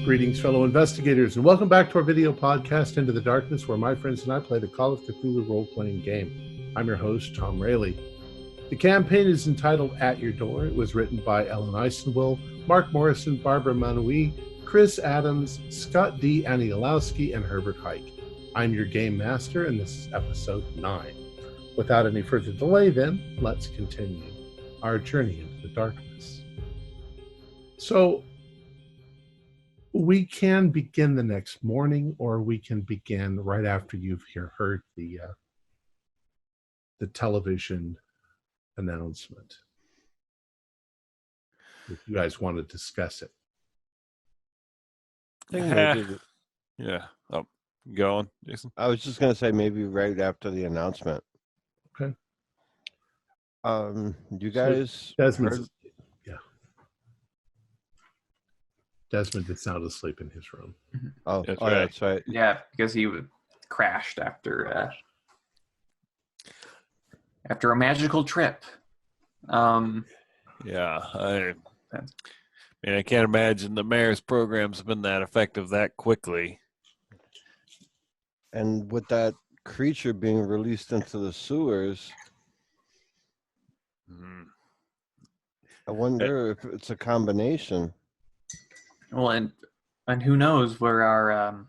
Greetings, fellow investigators, and welcome back to our video podcast, Into the Darkness, where my friends and I play the Call of Cthulhu role-playing game. I'm your host, Tom Rayleigh. The campaign is entitled At Your Door. It was written by Ellen Eisenwill, Mark Morrison, Barbara Manui, Chris Adams, Scott D. Aniolowski, and Herbert Hike. I'm your game master, and this is episode 9. Without any further delay, then, let's continue our journey into the darkness. So, we can begin the next morning, or we can begin right after you've heard the television announcement. If you guys want to discuss it. Yeah. Oh, go on, Jason. I was just going to say maybe right after the announcement. Okay. You guys Desmond, Desmond is sound asleep in his room. Oh, that's right. That's right. Yeah, because he crashed after a magical trip. Yeah, I can't imagine the mayor's program's been that effective that quickly. And with that creature being released into the sewers, I wonder if it's a combination. Well, and who knows where our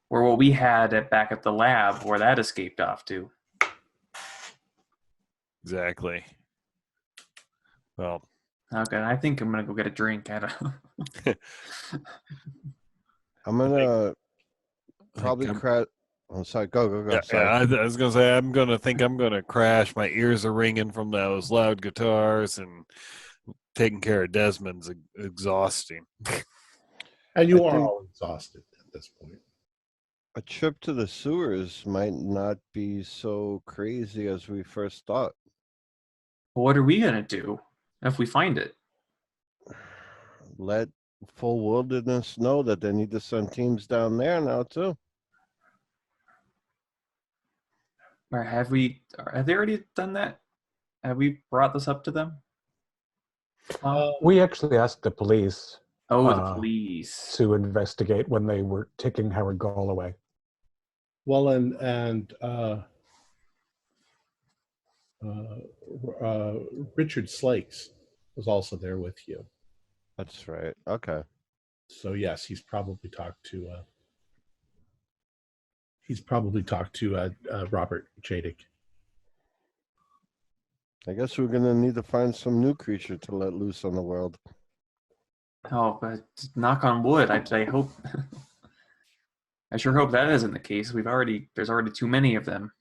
where what we had back at the lab, where that escaped off to. Exactly. Well, Okay, I think I'm gonna go get a drink. I don't know. I'm gonna probably crash. Oh, sorry. Go. yeah, Sorry. I was gonna say I'm gonna crash. My ears are ringing from those loud guitars, and taking care of Desmond's exhausting. And you are all exhausted at this point. A trip to the sewers might not be so crazy as we first thought. What are we gonna do if we find it? Let Full Wilderness know that they need to send teams down there now too. Or have they already done that? Have we brought this up to them? We actually asked the police The police. to investigate when they were taking Howard Gall away. Well, and Richard Slakes was also there with you. That's right. Okay. So yes, he's probably talked to Robert Chadick. I guess we're gonna need to find some new creature to let loose on the world. Oh, but knock on wood. I hope. I sure hope that isn't the case. There's already too many of them.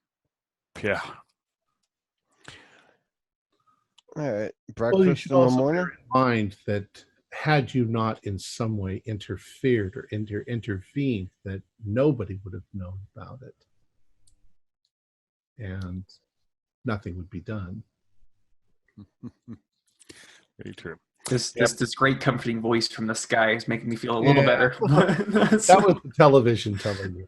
Yeah. All right. Well, you Breakfast should in the also morning. bear in mind that had you not in some way interfered or intervened, that nobody would have known about it, and nothing would be done. Very true. This great comforting voice from the sky is making me feel a little better. That was the television telling you.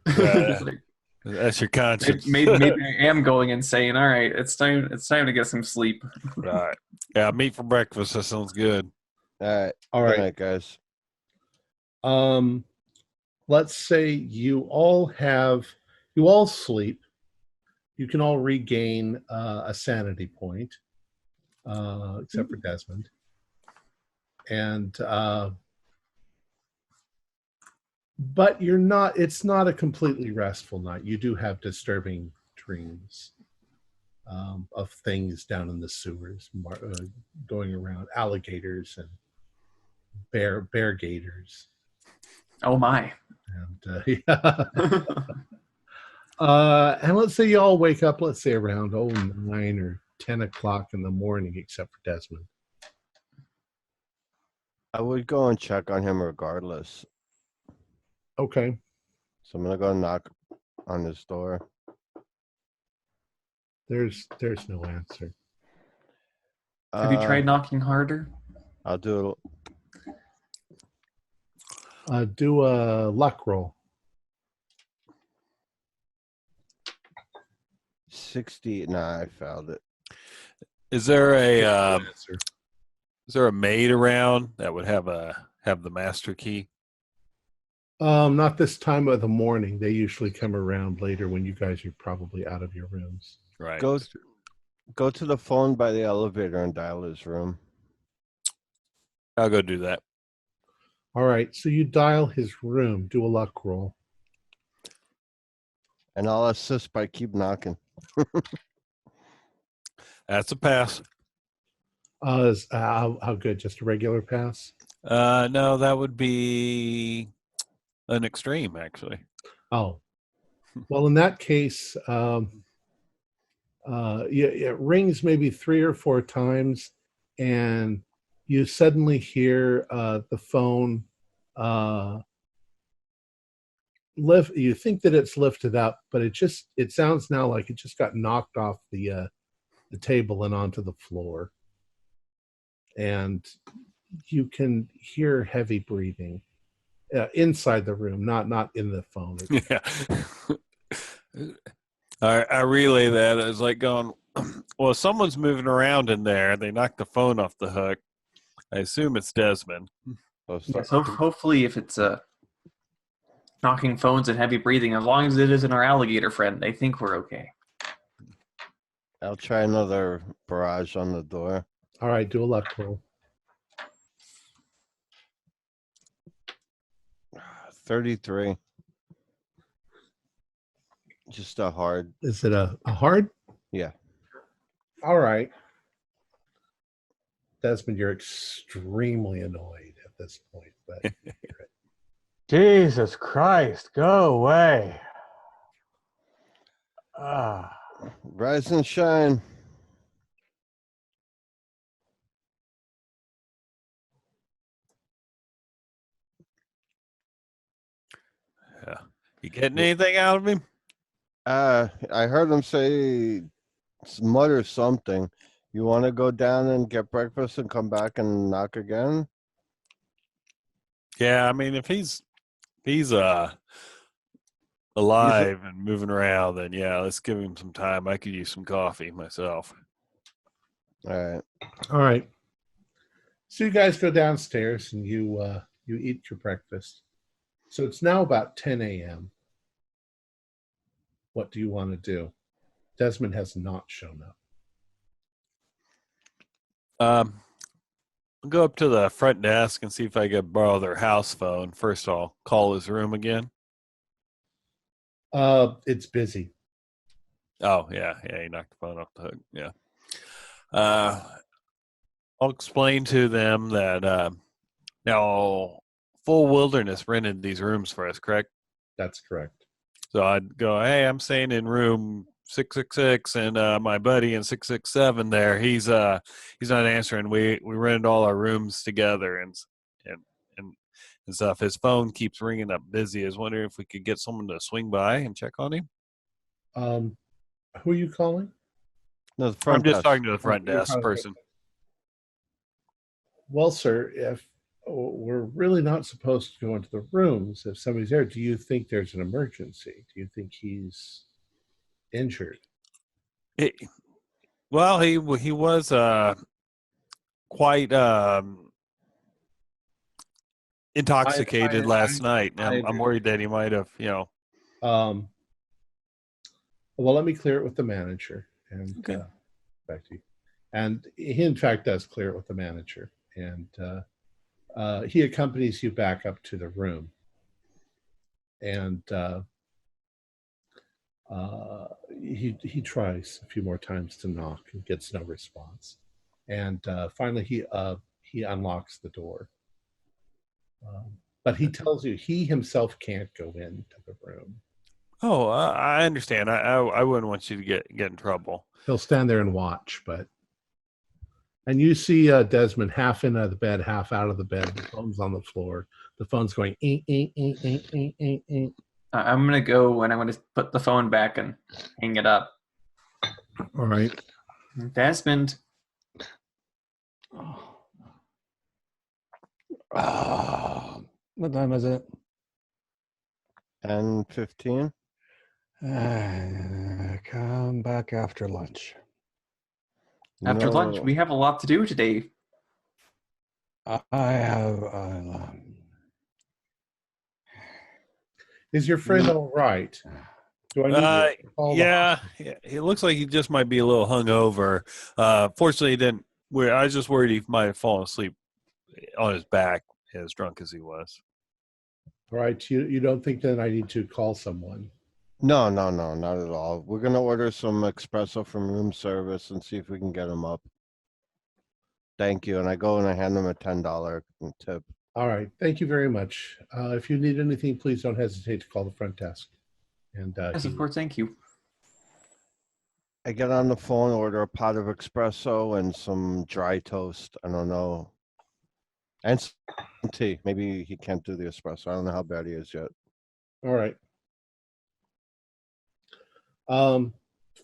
That's your conscience. maybe I am going insane. All right, it's time to get some sleep. Right. Yeah, meat for breakfast. That sounds good. All All right. right. Good night, guys. Let's say you all sleep. You can all regain a sanity point, except for Desmond. And but it's not a completely restful night. You do have disturbing dreams of things down in the sewers, going around, alligators and bear gators. Oh my! And and let's say you all wake up, let's say around 9 or 10 o'clock in the morning, except for Desmond. I would go and check on him regardless. Okay. So I'm gonna go knock on his door. There's no answer. Have you tried knocking harder? I'll do it. Do a luck roll. 60. Nah, I failed it. Is there a Answer. Is there a maid around that would have the master key? Not this time of the morning. They usually come around later when you guys are probably out of your rooms. Right. Go to the phone by the elevator and dial his room. I'll go do that. All right, so you dial his room. Do a luck roll. And I'll assist by keep knocking. That's a pass. How good? Just a regular pass? No, that would be an extreme, actually. Oh, well, in that case, it rings maybe 3 or 4 times, and you suddenly hear the phone lift. You think that it's lifted up, but it sounds now like it just got knocked off the table and onto the floor, and you can hear heavy breathing inside the room, not in the phone. Yeah. I relay that as like going, well, someone's moving around in there. They knocked the phone off the hook. I assume it's Desmond. Yes, hopefully if it's knocking phones and heavy breathing, as long as it isn't our alligator friend, I think we're okay. I'll try another barrage on the door. All right, do a luck roll. 33. Just a hard. Is it a hard? Yeah. All right. Desmond, you're extremely annoyed at this point, but Jesus Christ, go away. Ah. Rise and shine. Yeah. You getting anything out of him? I heard him say, mutter something. You want to go down and get breakfast and come back and knock again? Yeah, I mean, if he's alive and moving around, then yeah, let's give him some time. I could use some coffee myself. All right. all right. So you guys go downstairs and you eat your breakfast. So it's now about 10 a.m. What do you want to do? Desmond has not shown up. I'll go up to the front desk and see if I can borrow their house phone. First, I'll call his room again. It's busy. Oh, yeah, he knocked the phone off the hook. Yeah. I'll explain to them that now Full Wilderness rented these rooms for us, correct? That's correct. So I'd go, hey, I'm staying in room 666, and my buddy in 667 there, he's not answering. We rented all our rooms together and stuff. His phone keeps ringing up busy. I was wondering if we could get someone to swing by and check on him. Who are you calling? No, the front I'm just desk. talking to the front You're desk calling- person. Well, sir, if we're really not supposed to go into the rooms if somebody's there, do you think there's an emergency? Do you think he's injured? Well, he was quite intoxicated last night. I'm worried that he might have, Well, let me clear it with the manager and Okay. back to you. And he, in fact, does clear it with the manager, and he accompanies you back up to the room. And he tries a few more times to knock and gets no response. And finally, he unlocks the door. But he tells you he himself can't go into the room. Oh, I understand. I wouldn't want you to get in trouble. He'll stand there and watch, and you see Desmond half in the bed, half out of the bed. The phone's on the floor. The phone's going, ing, ing, ing, ing, ing, ing, ing. I'm going to go and I'm going to put the phone back and hang it up. All right. Desmond. What time is it? 10:15. Come back after lunch. After lunch, we have a lot to do today. I have Is your friend all right? Do I need to call the Yeah, it looks like he just might be a little hungover. Fortunately, he didn't. I was just worried he might have fallen asleep on his back, as drunk as he was. All right, you don't think that I need to call someone? No, not at all. We're gonna order some espresso from room service and see if we can get him up. Thank you. And I go and I hand him a $10 tip. All right, thank you very much. If you need anything, please don't hesitate to call the front desk. And Yes, of course. Thank you. I get on the phone, order a pot of espresso and some dry toast. I don't know. And some tea. Maybe he can't do the espresso. I don't know how bad he is yet. All right.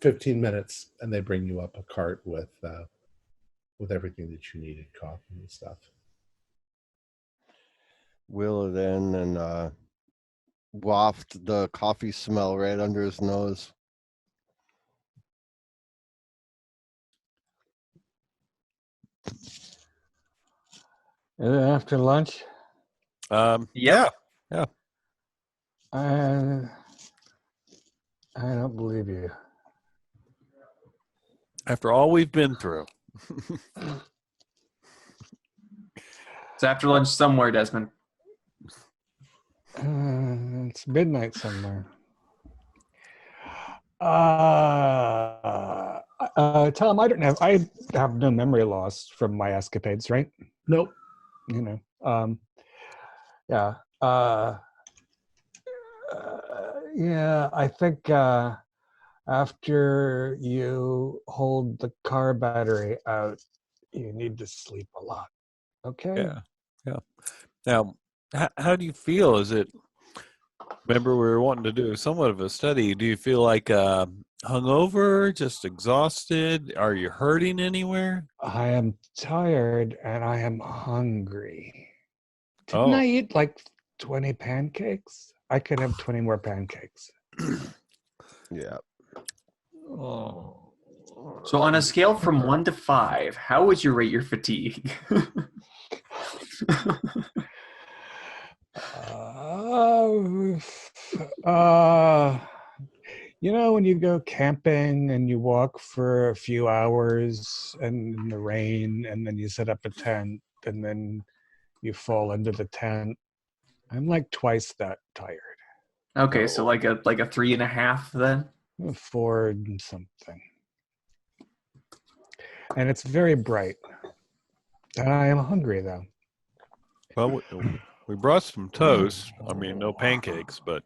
15 minutes, and they bring you up a cart with everything that you needed, coffee and stuff. Wheel it in and waft the coffee smell right under his nose. Is it after lunch? Yeah. I don't believe you. After all we've been through. It's after lunch somewhere, Desmond. It's midnight somewhere. Tom, I have no memory loss from my escapades, right? Nope. Yeah. Yeah, I think after you hold the car battery out, you need to sleep a lot. Okay? Yeah. Now, how do you feel? Remember, we were wanting to do somewhat of a study. Do you feel like hungover, just exhausted? Are you hurting anywhere? I am tired and I am hungry. Didn't I eat like 20 pancakes? I could have 20 more pancakes. Yeah. Oh. So on a scale from 1 to 5, how would you rate your fatigue? When you go camping and you walk for a few hours and in the rain, and then you set up a tent, and then you fall into the tent, I'm like twice that tired. Okay, so like a 3.5 then? 4 and something. And it's very bright. And I am hungry though. Well, we brought some toast. I mean, no pancakes, but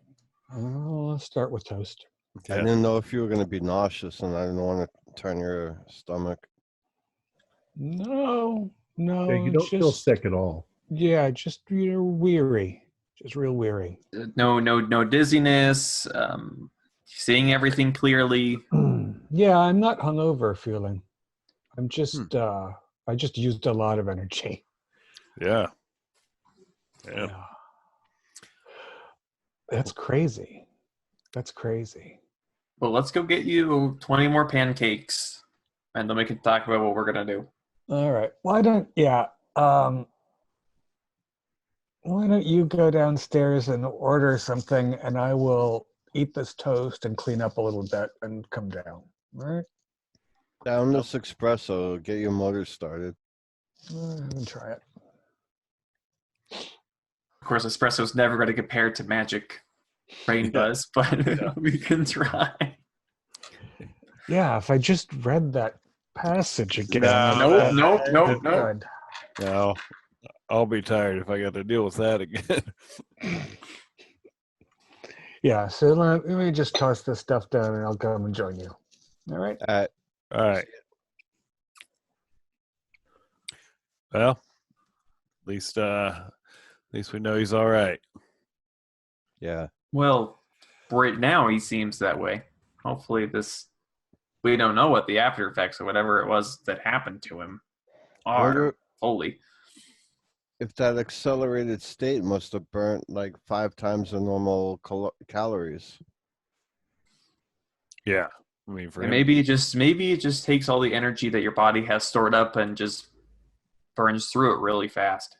I'll start with toast. I didn't know if you were going to be nauseous, and I didn't want to turn your stomach. No, You don't feel sick at all. Yeah, just weary. Just real weary. No dizziness. Seeing everything clearly. Yeah, I'm not hungover feeling. I'm just I just used a lot of energy. Yeah. That's crazy. Well, let's go get you 20 more pancakes, and then we can talk about what we're gonna do. All right. Why don't you go downstairs and order something, and I will eat this toast and clean up a little bit and come down. All right? Down this espresso, get your motor started. Let me try it. Of course, espresso's never going to compare to magic brain buzz, but we can try. Yeah, if I just read that passage again. Nope. No, I'll be tired if I got to deal with that again. Yeah, so let me just toss this stuff down and I'll come and join you. All right? All right. Well, at least we know he's all right. Yeah. Well, right now he seems that way. Hopefully we don't know what the after effects or whatever it was that happened to him are fully. If that accelerated state must have burnt like 5 times the normal calories. Yeah. I mean, for him. Maybe it just takes all the energy that your body has stored up and just burns through it really fast.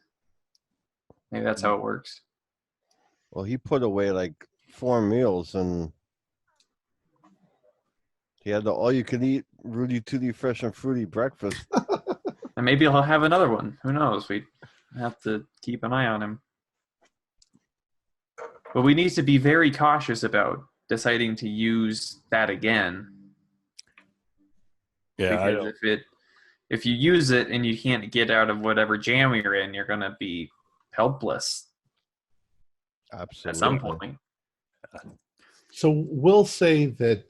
Maybe that's how it works. Well, he put away like 4 meals, and he had the all-you-can-eat Rudy Tooty Fresh and Fruity breakfast. And maybe he'll have another one. Who knows? We have to keep an eye on him. But we need to be very cautious about deciding to use that again. Yeah, Because if you use it and you can't get out of whatever jam you're in, you're going to be helpless Absolutely. at some point. So we'll say that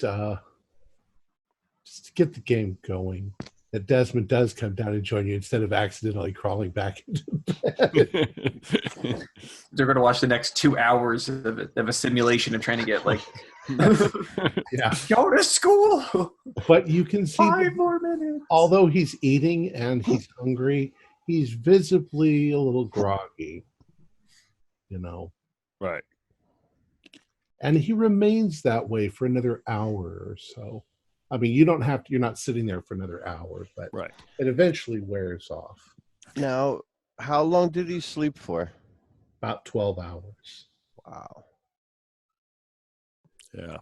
just to get the game going, that Desmond does come down and join you instead of accidentally crawling back into bed. They're going to watch the next 2 hours of a simulation of trying to get like Yeah. go to school. But you can see 5 more minutes. although he's eating and he's hungry, he's visibly a little groggy, you know. right. And he remains that way for another hour or so. I mean, you don't have to, you're not sitting there for another hour, but Right. it eventually wears off. Now, how long did he sleep for? About 12 hours. Wow. Yeah.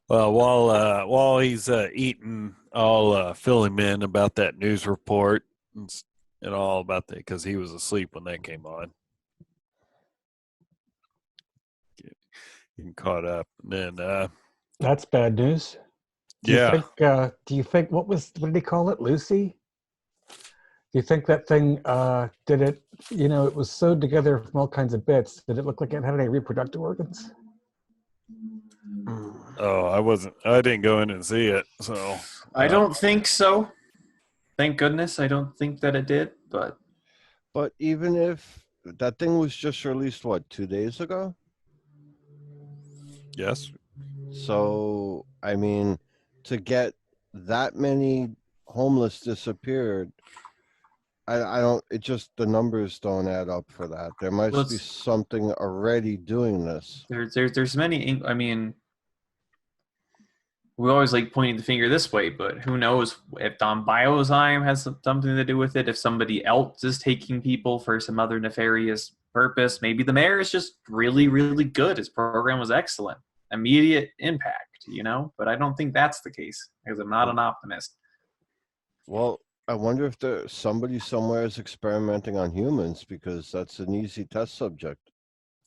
Well, while he's eating, I'll fill him in about that news report and all about that because he was asleep when that came on. Getting caught up, and then That's bad news. Do you think what did he call it? Lucy? Do you think that thing did it? You know, it was sewed together from all kinds of bits. Did it look like it had any reproductive organs? I didn't go in and see it, so I don't think so. Thank goodness I don't think that it did, but even if that thing was just released, 2 days ago? Yes. So, I mean, to get that many homeless disappeared, I don't, it just, the numbers don't add up for that. There must be something already doing this. there's many, I mean, we always like pointing the finger this way, but who knows if Don Biozyme has something to do with it, if somebody else is taking people for some other nefarious purpose. Maybe the mayor is just really, really good. His program was excellent. Immediate impact, you know? But I don't think that's the case because I'm not an optimist. Well, I wonder if somebody somewhere is experimenting on humans because that's an easy test subject.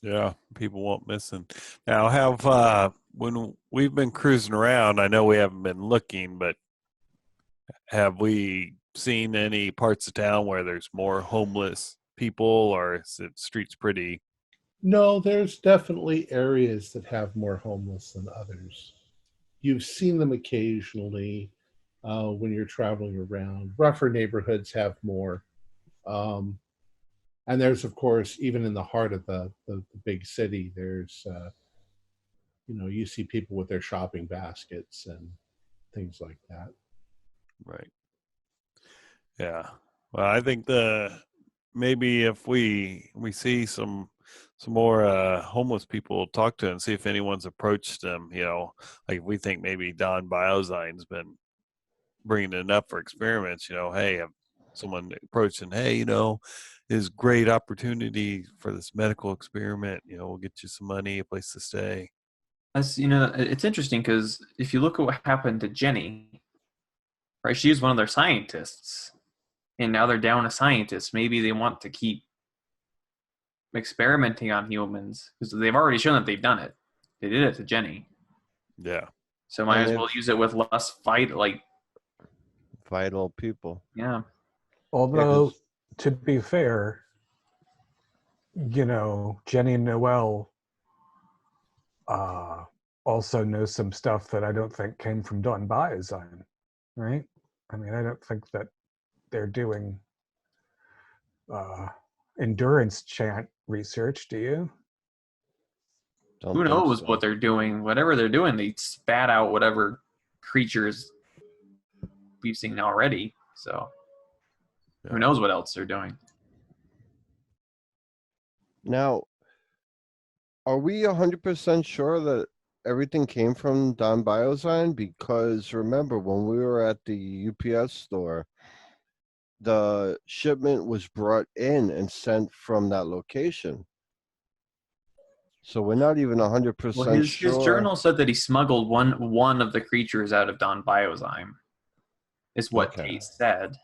Yeah, people won't missing. Now, when we've been cruising around, I know we haven't been looking, but have we seen any parts of town where there's more homeless people, or is it streets pretty? No, there's definitely areas that have more homeless than others. You've seen them occasionally when you're traveling around. Rougher neighborhoods have more. And there's, of course, even in the heart of the big city, there's, you see people with their shopping baskets and things like that. Right. Yeah. Well, I think maybe if we see some more homeless people, talk to and see if anyone's approached them. You know, like if we think maybe Don Biozyme's been bringing it up for experiments. You know, hey, if someone approached and hey, is great opportunity for this medical experiment. You know, we'll get you some money, a place to stay. As you know, it's interesting because if you look at what happened to Jenny, right? She was one of their scientists, and now they're down a scientist. Maybe they want to keep experimenting on humans because they've already shown that they've done it. They did it to Jenny. Yeah. So might as well use it with less vital people. Yeah. Although, to be fair, Jenny and Noel also know some stuff that I don't think came from Don Biozyme, right? I mean, I don't think that they're doing endurance chant research, do you? Who knows what they're doing? Whatever they're doing, they spat out whatever creatures we've seen already. So who knows what else they're doing? Now, are we 100% sure that everything came from Don Biozyme? Because remember, when we were at the UPS store, the shipment was brought in and sent from that location. So we're not even 100% Well, his sure. journal said that he smuggled one of the creatures out of Don Biozyme. Is what Okay. Tate said.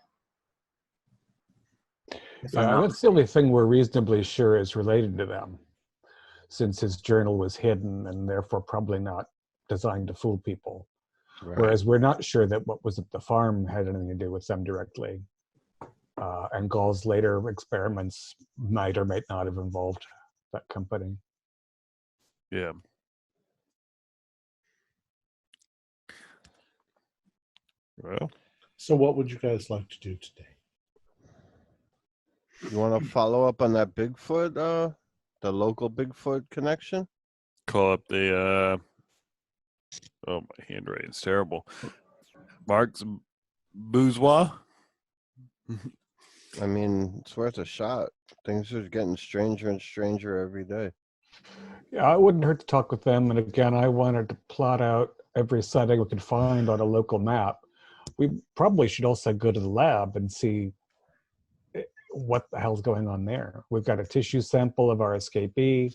If I'm Yeah, not that's the only thing we're reasonably sure is related to them, since his journal was hidden and therefore probably not designed to fool people. Right. Whereas we're not sure that what was at the farm had anything to do with them directly. And Gall's later experiments might or might not have involved that company. Yeah. Well, So, what would you guys like to do today? You want to follow up on that Bigfoot, the local Bigfoot connection? call up the oh, my handwriting's terrible. Mark's Bourgeois. I mean, it's worth a shot. Things are getting stranger and stranger every day. Yeah, it wouldn't hurt to talk with them. And again, I wanted to plot out every setting we could find on a local map. We probably should also go to the lab and see what the hell's going on there. We've got a tissue sample of our escapee,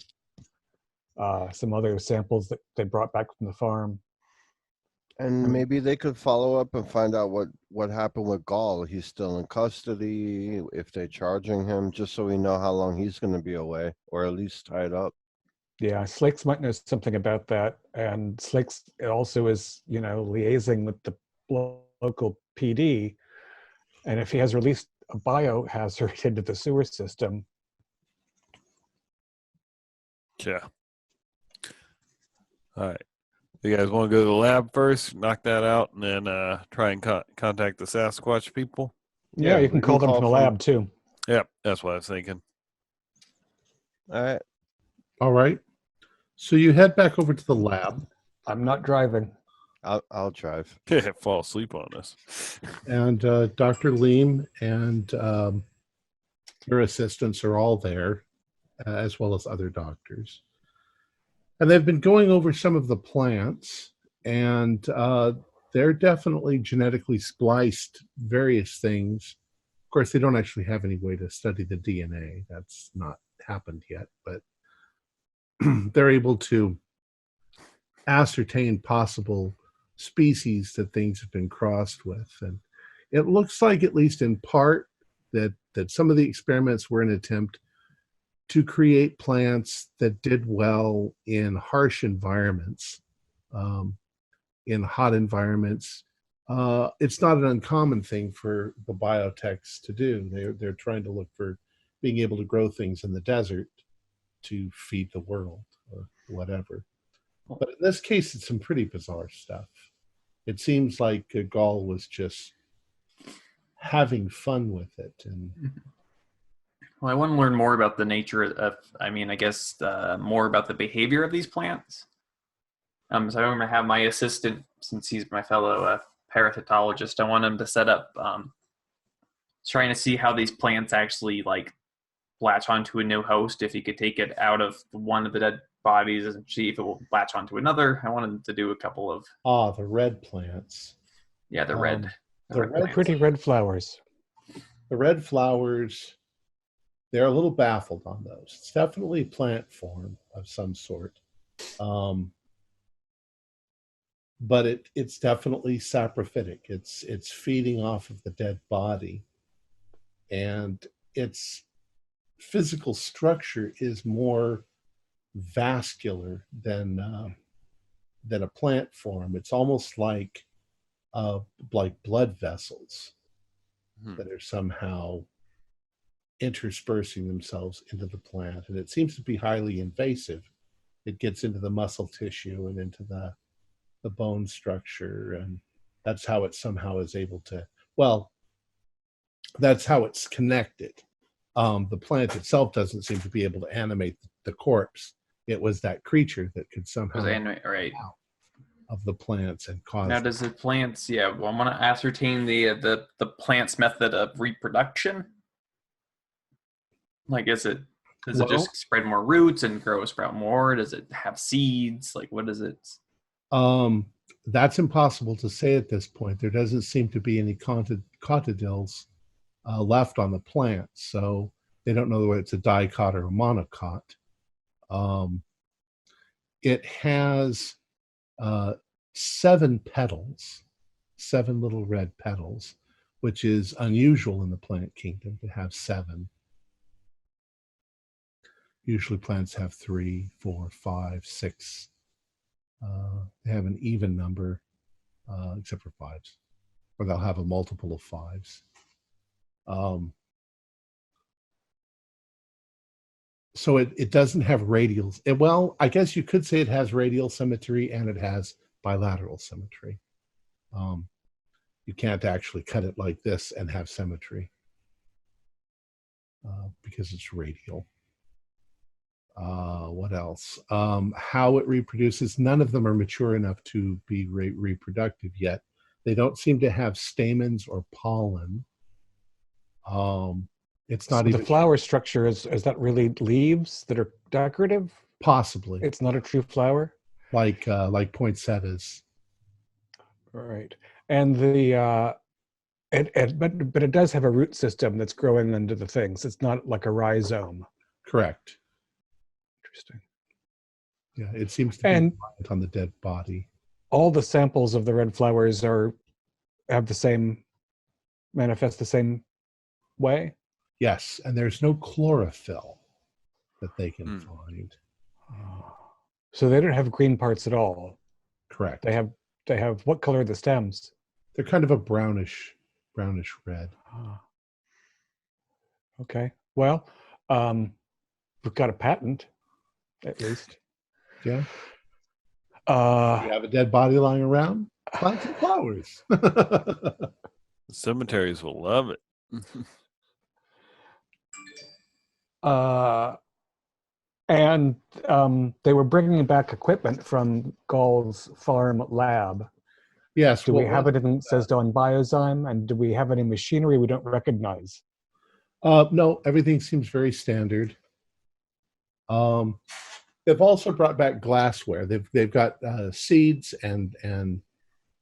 some other samples that they brought back from the farm. And maybe they could follow up and find out what happened with Gall. He's still in custody, if they're charging him, just so we know how long he's going to be away, or at least tied up. Yeah, Slicks might know something about that. And Slicks also is, liaising with the local PD. And if he has released a biohazard into the sewer system. Yeah. All right. You guys want to go to the lab first, knock that out, and then try and contact the Sasquatch people? Yeah, you we can call them from the lab too. Yep, that's what I was thinking. All right. All right. So you head back over to the lab, I'm not driving. I'll drive. Fall asleep on us. and Dr. Leem and her assistants are all there, as well as other doctors. And they've been going over some of the plants, and they're definitely genetically spliced various things. Of course, they don't actually have any way to study the DNA. That's not happened yet, but they're able to ascertain possible species that things have been crossed with. And it looks like, at least in part, that some of the experiments were an attempt to create plants that did well in harsh environments, in hot environments. It's not an uncommon thing for the biotechs to do. They're trying to look for being able to grow things in the desert to feed the world or whatever. But in this case, it's some pretty bizarre stuff. It seems like Gall was just having fun with it. And Well, I want to learn more about the nature of, more about the behavior of these plants. So I'm going to have my assistant, since he's my fellow parasitologist, I want him to set up, trying to see how these plants actually latch onto a new host. If he could take it out of one of the dead bodies and see if it will latch onto another. I wanted him to do a couple of the red plants. the red. The red plants. Pretty red flowers. The red flowers, they're a little baffled on those. It's definitely plant form of some sort. But it's definitely saprophytic. It's feeding off of the dead body. And its physical structure is more vascular than a plant form. It's almost like blood vessels that are somehow interspersing themselves into the plant, and it seems to be highly invasive. It gets into the muscle tissue and into the bone structure, and that's how it somehow is able to, that's how it's connected. The plant itself doesn't seem to be able to animate the corpse. It was that creature that could somehow right out of the plants and cause. Now, does the plants? Yeah, well, I want to ascertain the plant's method of reproduction. Does it just spread more roots and sprout more? Does it have seeds? What is it? That's impossible to say at this point. There doesn't seem to be any cotyledons left on the plant, so they don't know whether it's a dicot or a monocot. it has 7 petals, 7 little red petals, which is unusual in the plant kingdom to have 7. Usually plants have 3, 4, 5, 6. They have an even number, except for 5s, or they'll have a multiple of 5s. So it doesn't have radials. Well, I guess you could say it has radial symmetry and it has bilateral symmetry. You can't actually cut it like this and have symmetry because it's radial. What else? How it reproduces, none of them are mature enough to be reproductive yet. They don't seem to have stamens or pollen. It's not So even the flower structure is that really leaves that are decorative? possibly It's not a true flower? like poinsettias. Right. And but it does have a root system that's growing into the things. It's not like a rhizome. Correct. Interesting. Yeah, it seems to be And reliant on the dead body. all the samples of the red flowers manifest the same way? Yes, and there's no chlorophyll that they can find. So they don't have green parts at all. Correct. They have what color are the stems? They're kind of a brownish red. Okay. Well, we've got a patent, at least. Yeah. You have a dead body lying around? Plant some flowers. The cemeteries will love it. And they were bringing back equipment from Gall's farm lab. Yes. Do we have anything that says on Biozyme? And do we have any machinery we don't recognize? No, everything seems very standard. They've also brought back glassware. They've got seeds and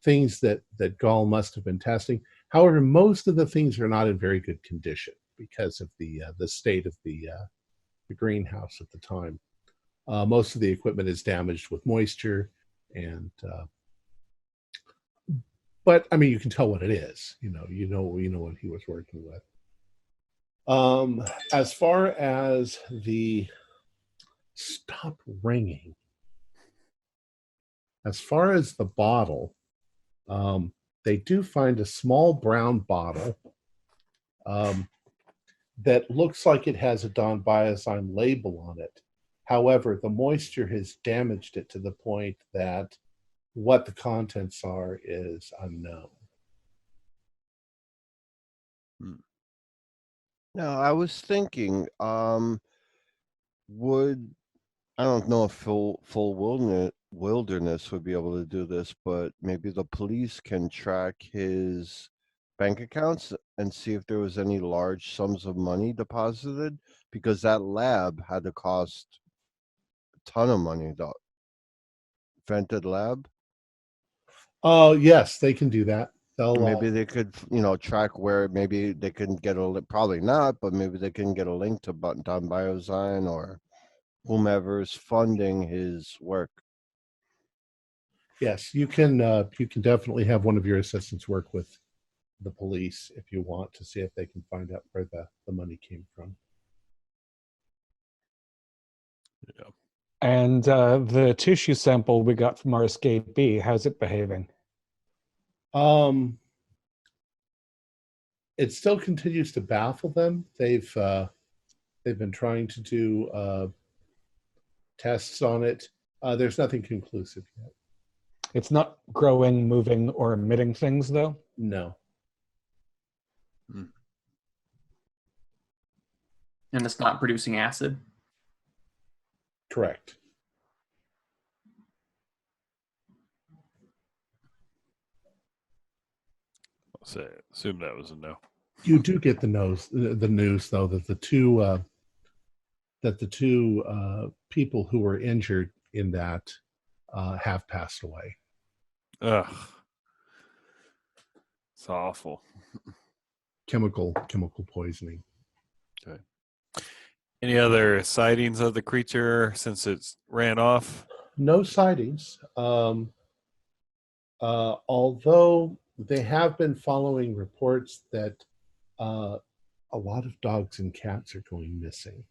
things that Gall must have been testing. However, most of the things are not in very good condition because of the state of the greenhouse at the time. Most of the equipment is damaged with moisture, and but I mean, you can tell what it is. You know what he was working with. As far as the stop ringing, as far as the bottle, they do find a small brown bottle that looks like it has a Don Biozyme label on it. However, the moisture has damaged it to the point that what the contents are is unknown. Now, I was thinking, would I don't know if full wilderness would be able to do this, but maybe the police can track his bank accounts and see if there was any large sums of money deposited, because that lab had to cost a ton of money. The vented lab. Oh, yes, they can do that. Maybe they could, track where maybe they can get probably not, but maybe they can get a link to Don Biozyme or whomever's funding his work. Yes, you can definitely have one of your assistants work with the police if you want to see if they can find out where the money came from. Yeah. And the tissue sample we got from our escapee, how's it behaving? It still continues to baffle them. They've been trying to do tests on it. There's nothing conclusive yet. It's not growing, moving, or emitting things, though? No. And it's not producing acid? Correct. I'll say, assume that was a no. You do get the news though that the two people who were injured in that have passed away. Ugh, it's awful. Chemical poisoning. Okay. Any other sightings of the creature since it's ran off? No sightings. Although they have been following reports that a lot of dogs and cats are going missing.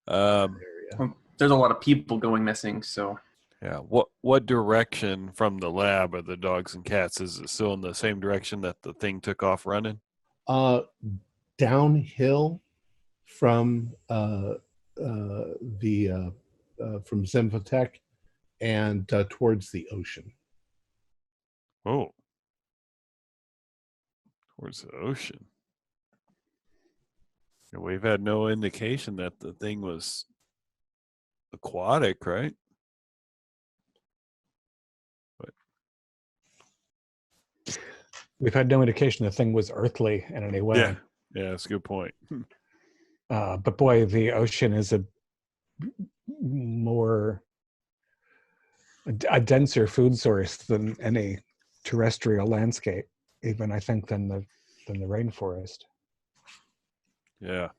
Um, Area. There's a lot of people going missing, so yeah. What direction from the lab are the dogs and cats? Is it still in the same direction that the thing took off running? Downhill from the from Zemvatech and towards the ocean. Oh, towards the ocean. And we've had no indication that the thing was aquatic, right? We've had no indication the thing was earthly in any way. Yeah, that's a good point. But boy, the ocean is a denser food source than any terrestrial landscape, even I think than the rainforest. Yeah.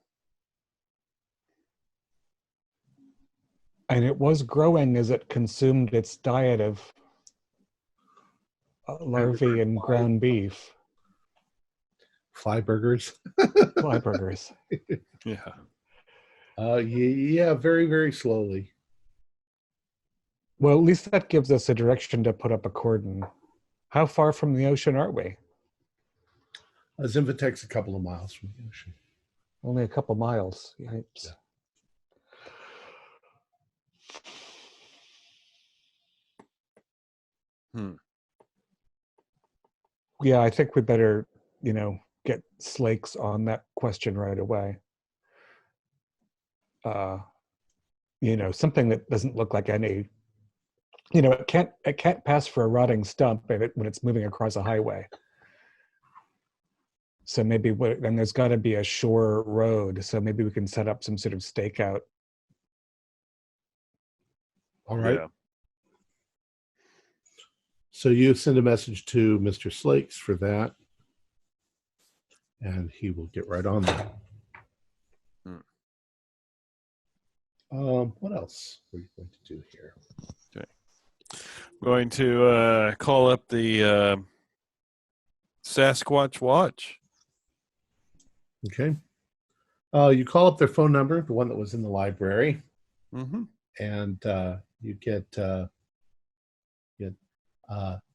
And it was growing as it consumed its diet of larvae and ground beef, Fly burgers. fly burgers. Yeah. Yeah, very, very slowly. Well, at least that gives us a direction to put up a cordon. How far from the ocean are we? Zemvatech's a couple of miles from the ocean. Only a couple miles. Yikes. Yeah. Yeah, I think we better, get Slakes on that question right away. Something that doesn't look like any, it can't pass for a rotting stump when it's moving across a highway. So maybe and there's got to be a shore road. So maybe we can set up some sort of stakeout. All right. Yeah. So you send a message to Mr. Slakes for that, and he will get right on that. What else are you going to do here? Okay. I'm going to call up the Sasquatch Watch. Okay. You call up their phone number, the one that was in the library, Mm-hmm. and you get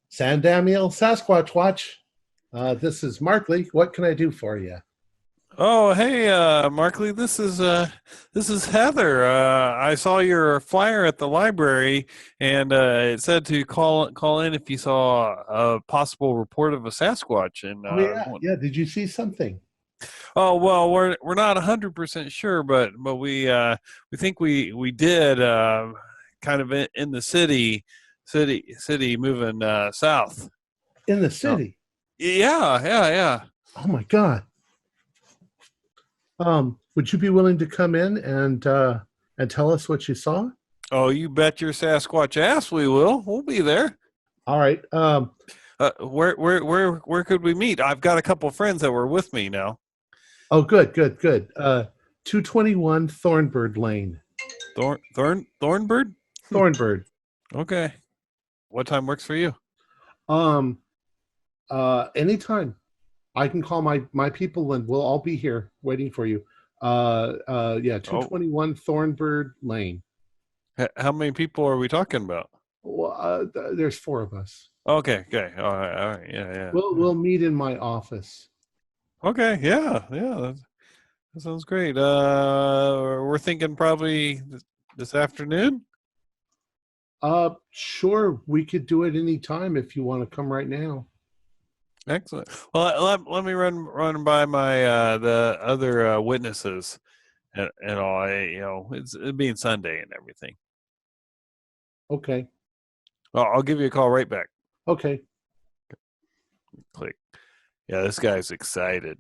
San Daniel Sasquatch Watch. This is Markley. What can I do for you? Oh, hey, Markley, this is Heather. I saw your flyer at the library, and it said to call in if you saw a possible report of a Sasquatch. And Yeah. Did you see something? oh well, we're not 100% sure, but we think we did kind of in the city moving south. In the city? Yeah. Oh my God. Would you be willing to come in and tell us what you saw? Oh, you bet your Sasquatch ass we will. We'll be there. All right. Where could we meet? I've got a couple friends that were with me now. Oh, good. 221 Thornbird Lane. Thornbird? Thornbird. Okay. What time works for you? Anytime. I can call my people and we'll all be here waiting for you. 221 Thornbird Lane. How many people are we talking about? Well, there's 4 of us. Okay. All right. Yeah. We'll meet in my office. Okay. Yeah. That sounds great. We're thinking probably this afternoon. Sure. We could do it anytime if you want to come right now. Excellent. Well, let me run by my the other witnesses and all. It being Sunday and everything. Okay. I'll give you a call right back. Okay. Click. Yeah, this guy's excited.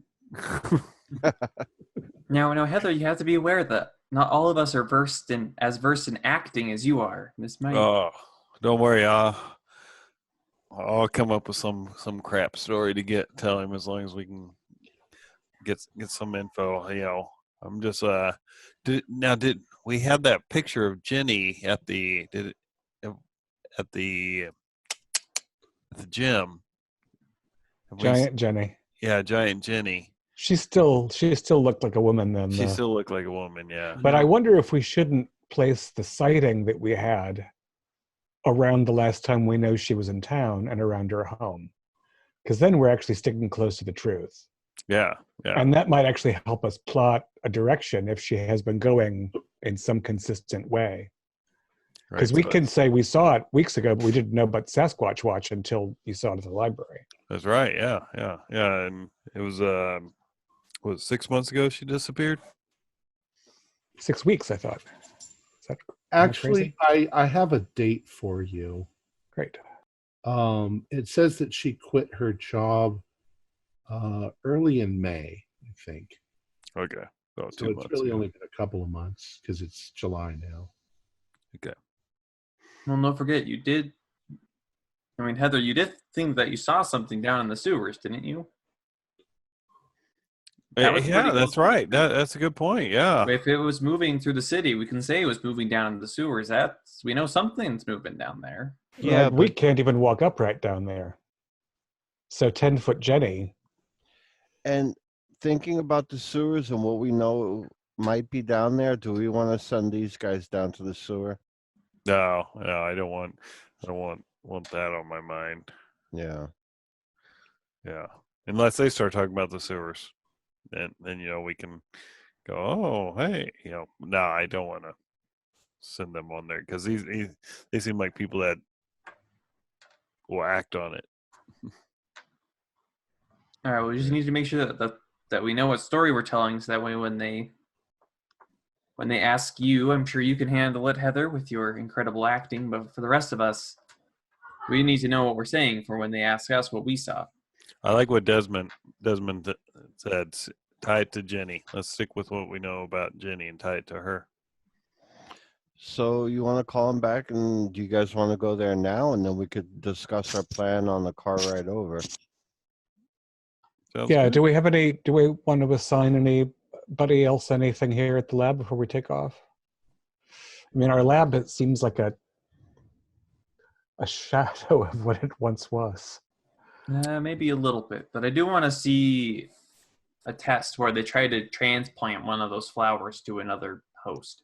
Now, Heather, you have to be aware that not all of us are versed in acting as you are. This might. Oh, don't worry. I'll come up with some crap story to tell him as long as we can get some info. I'm just did we had that picture of Jenny at the at the gym. Giant Jenny. Yeah, Giant Jenny. She still looked like a woman then. She still looked like a woman, yeah. But I wonder if we shouldn't place the sighting that we had around the last time we know she was in town and around her home, because then we're actually sticking close to the truth. Yeah. And that might actually help us plot a direction if she has been going in some consistent way. Because we can say we saw it weeks ago, but we didn't know about Sasquatch Watch until you saw it at the library. That's right. Yeah. And it was 6 months ago she disappeared. 6 weeks, I thought. Is that Actually, I have a date for you. Great. It says that she quit her job early in May, I think. Okay. So it's really only been a couple of months because it's July now. Okay. Well, don't forget, you did. I mean, Heather, you did think that you saw something down in the sewers, didn't you? Yeah, that's right. That's a good point. Yeah. If it was moving through the city, we can say it was moving down into the sewers. We know something's moving down there. Yeah, we can't even walk upright down there. So 10-foot Jenny. And thinking about the sewers and what we know might be down there, do we want to send these guys down to the sewer? No, I don't want that on my mind. Yeah. Unless they start talking about the sewers, then we can go. Oh, hey, no, I don't want to send them on there because they seem like people that will act on it. All right, we just need to make sure that we know what story we're telling, so that way when they ask you, I'm sure you can handle it, Heather, with your incredible acting. But for the rest of us, we need to know what we're saying for when they ask us what we saw. I like what Desmond said. Tie it to Jenny. Let's stick with what we know about Jenny and tie it to her. So you want to call him back, and do you guys want to go there now, and then we could discuss our plan on the car ride over? Sounds Yeah. good. Do we want to assign anybody else anything here at the lab before we take off? I mean, our lab, it seems like a shadow of what it once was. Maybe a little bit, but I do want to see a test where they try to transplant one of those flowers to another host.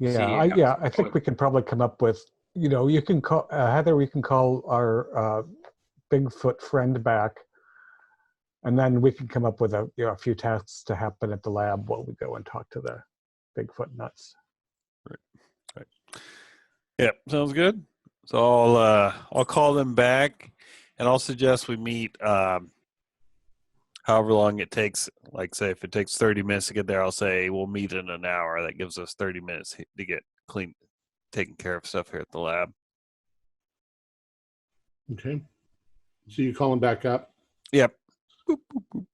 I think we can probably come up with, you can call Heather, we can call our Bigfoot friend back, and then we can come up with a few tests to happen at the lab while we go and talk to the Bigfoot nuts. Right. Yeah, sounds good. So I'll call them back, and I'll suggest we meet however long it takes. Like, say, if it takes 30 minutes to get there, I'll say we'll meet in an hour. That gives us 30 minutes to get taking care of stuff here at the lab. Okay. So you call him back up? Yep. Boop, boop, boop.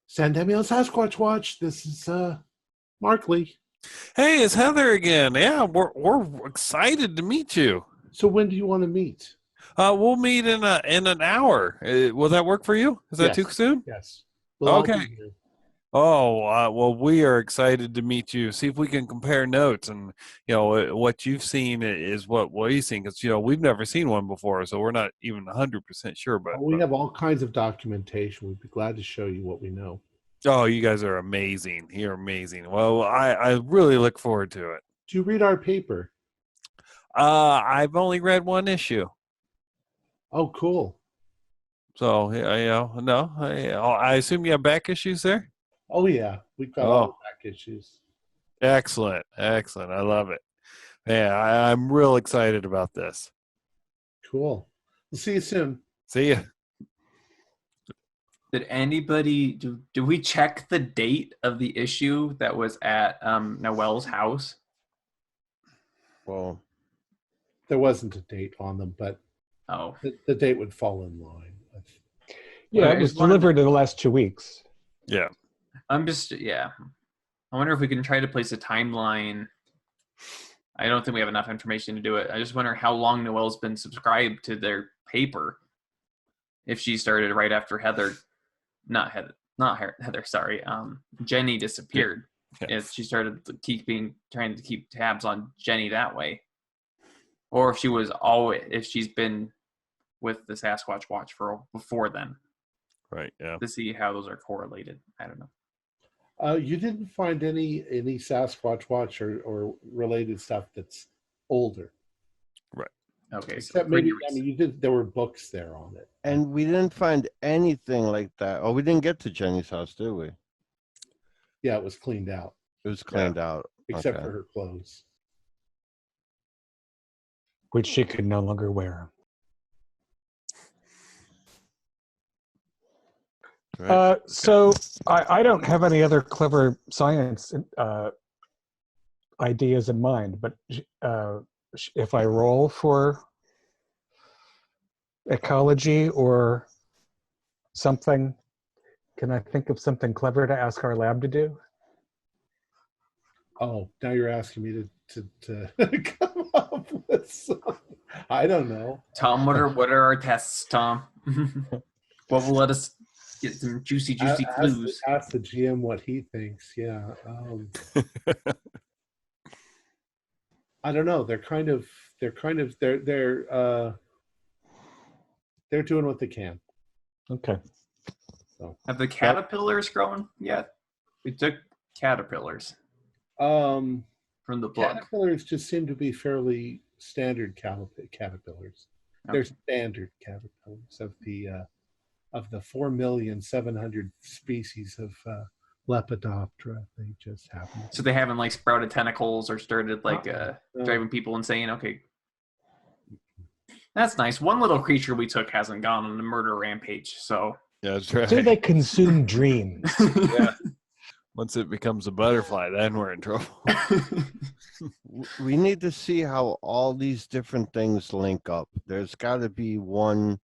San Damian Sasquatch Watch. This is Markley. Hey, it's Heather again. Yeah, we're excited to meet you. So when do you want to meet? We'll meet in an hour. Will that work for you? Is that too soon? Yes. We'll all Okay. be here. Oh, well, we are excited to meet you. See if we can compare notes, and what you've seen is what we've seen, because we've never seen one before, so we're not even 100% sure. But We have all kinds of documentation. We'd be glad to show you what we know. Oh, you guys are amazing. You're amazing. Well, I really look forward to it. Do you read our paper? I've only read one issue. Oh, cool. So, no, I assume you have back issues there? Oh, yeah. We've got all the back issues. Excellent. I love it. Yeah, I'm real excited about this. Cool. We'll see you soon. See ya. Did anybody do we check the date of the issue that was at Noelle's house? Well, there wasn't a date on them, but the date would fall in line. Yeah, it was delivered in the last 2 weeks. Yeah. I wonder if we can try to place a timeline. I don't think we have enough information to do it. I just wonder how long Noelle's been subscribed to their paper. If she started right after Jenny disappeared. if she started trying to keep tabs on Jenny that way, or if she's been with the Sasquatch Watch before then. Right. Yeah. To see how those are correlated. I don't know. You didn't find any Sasquatch Watch or related stuff that's older. Right. Okay. Except maybe, I mean, you did. There were books there on it, And we didn't find anything like that. Oh, we didn't get to Jenny's house, did we? Yeah, it was cleaned out, It was cleaned out. except Okay. for her clothes. which she could no longer wear. Right. So I don't have any other clever science ideas in mind, but if I roll for ecology or something, can I think of something clever to ask our lab to do? Oh, now you're asking me to come up with some. I don't know. Tom, what are our tests, Tom? What will let us get some juicy clues? Ask the GM what he thinks. Yeah. I don't know. They're doing what they can. Okay. So Have the caterpillars grown yet? We took caterpillars from the book. caterpillars just seem to be fairly standard caterpillars. They're standard caterpillars of the 4,700,000 species of Lepidoptera. They just happen. So they haven't like sprouted tentacles or started like driving people insane. Okay, that's nice. One little creature we took hasn't gone on a murder rampage. So Yeah, that's right. Do they consume dreams? Yeah. Once it becomes a butterfly, then we're in trouble. We need to see how all these different things link up. There's got to be one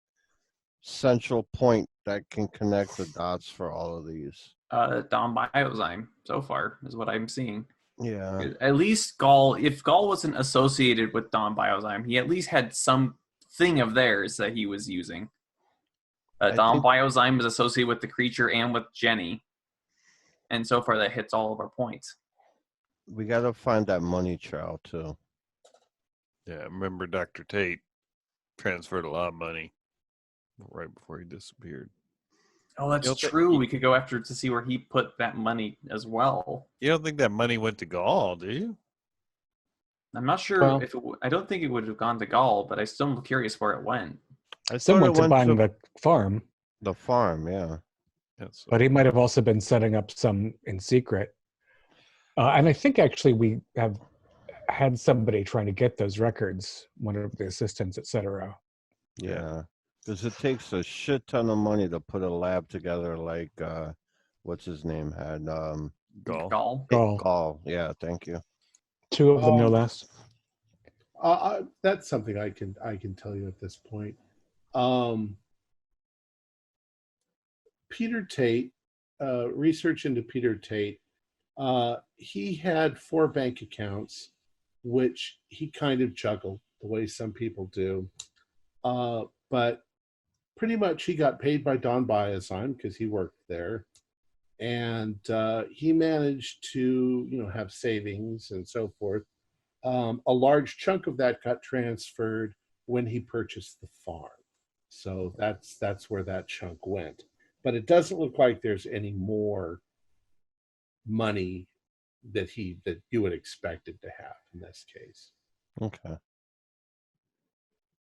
central point that can connect the dots for all of these. Dom Biozyme so far is what I'm seeing. Yeah. At least Gall, if Gall wasn't associated with Dom Biozyme, he at least had something of theirs that he was using. Dom Biozyme is associated with the creature and with Jenny. And so far that hits all of our points. We got to find that money trail too. Yeah, remember Dr. Tate transferred a lot of money right before he disappeared. Oh, that's true. We could go after to see where he put that money as well. You don't think that money went to Gaul, do you? I'm not sure if I don't think it would have gone to Gaul, but I still am curious where it went. Someone to buying the farm. The farm, yeah. Yes. But he might have also been setting up some in secret. And I think actually we have had somebody trying to get those records, one of the assistants, etc. Yeah. Because it takes a shit ton of money to put a lab together like, what's his name had? Gaul. Gall. Yeah, thank you. Two of them, no less. That's something I can tell you at this point. Peter Tate, research into Peter Tate, he had 4 bank accounts, which he kind of juggled the way some people do. But pretty much he got paid by Don Biozyme because he worked there. And he managed to, have savings and so forth. A large chunk of that got transferred when he purchased the farm. So that's where that chunk went. But it doesn't look like there's any more money that you would expect it to have in this case. Okay.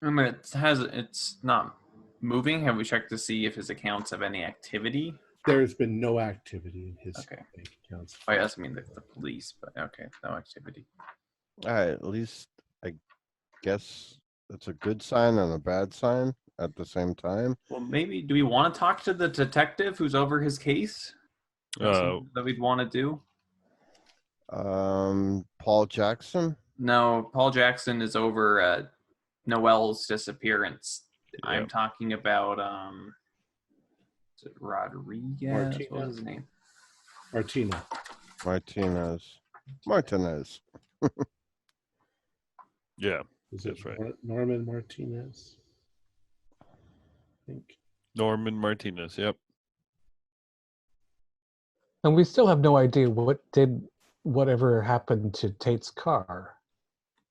I mean, it's not moving. Have we checked to see if his accounts have any activity? There's been no activity in his bank accounts. Oh, yes, I mean the police, but okay, no activity. All right, at least I guess that's a good sign and a bad sign at the same time. Well, maybe do we want to talk to the detective who's over his case? That we'd want to do. Paul Jackson? No, Paul Jackson is over Noel's disappearance. Yep. I'm talking about is it Rodriguez? What was his name? Martinez. Yeah, that's right. Norman Martinez. I think. Norman Martinez, yep. And we still have no idea whatever happened to Tate's car.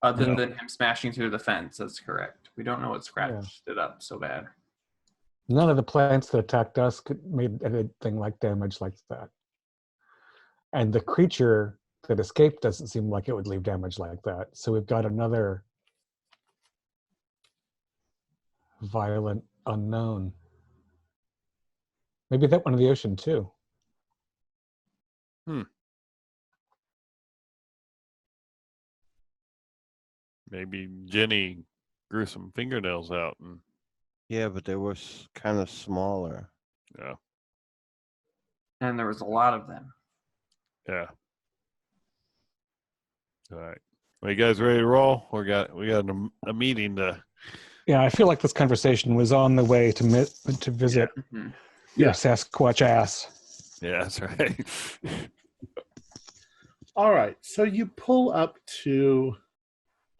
Other No. than him smashing through the fence, that's correct. We don't know what scratched it up so bad. None of the plants that attacked us made anything like damage like that. And the creature that escaped doesn't seem like it would leave damage like that. So we've got another violent unknown. Maybe that one in the ocean too. Maybe Jenny grew some fingernails out and Yeah, but they were kind of smaller. yeah. And there was a lot of them. Yeah. All right. Well, you guys ready to roll? We got a meeting to. Yeah, I feel like this conversation was on the way to visit Mhm. your Yeah. Sasquatch ass. Yeah, that's right. All right. So you pull up to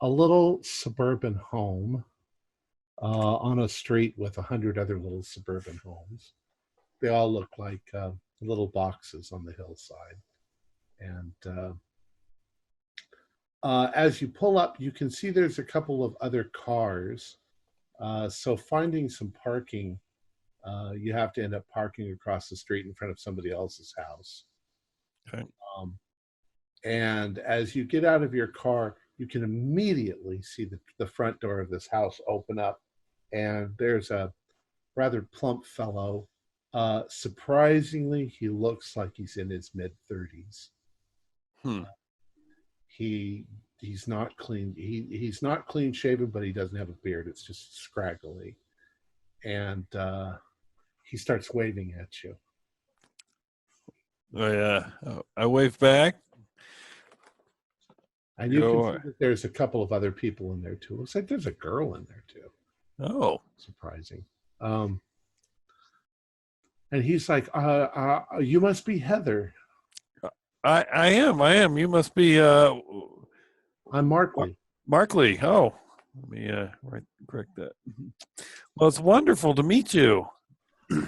a little suburban home on a street with 100 other little suburban homes. They all look like little boxes on the hillside. And as you pull up, you can see there's a couple of other cars. So finding some parking, you have to end up parking across the street in front of somebody else's house. Okay. And as you get out of your car, you can immediately see the front door of this house open up. And there's a rather plump fellow. Surprisingly, he looks like he's in his mid-30s. He's not clean. He's not clean shaven, but he doesn't have a beard. It's just scraggly. And he starts waving at you. Oh, yeah. I wave back. And you can Go. see that there's a couple of other people in there too. Looks like there's a girl in there too. Oh. Surprising. And he's like, you must be Heather. I am. You must be I'm Markley. Markley. Oh. Let me correct that. Well, it's wonderful to meet you.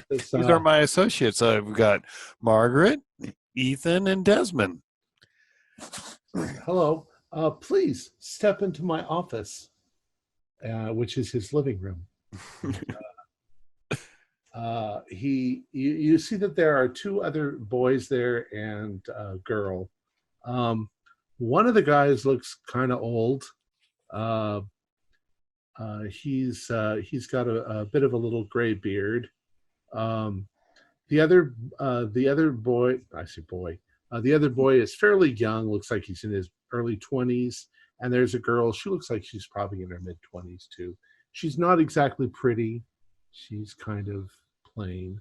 This, These are my associates. I've got Margaret, Ethan, and Desmond. hello. Please step into my office, which is his living room. You see that there are two other boys there and a girl. One of the guys looks kind of old. He's got a bit of a little gray beard. The other boy, I say boy, the other boy is fairly young. Looks like he's in his early 20s. And there's a girl. She looks like she's probably in her mid 20s too. She's not exactly pretty. She's kind of plain.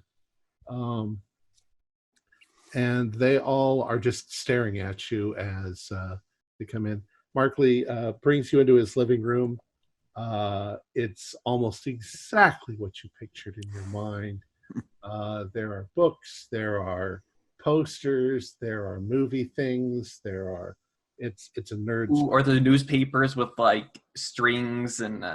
And they all are just staring at you as they come in. Markley brings you into his living room. It's almost exactly what you pictured in your mind. There are books, there are posters, there are movie things, it's a nerd's. Ooh, or the newspapers with like strings and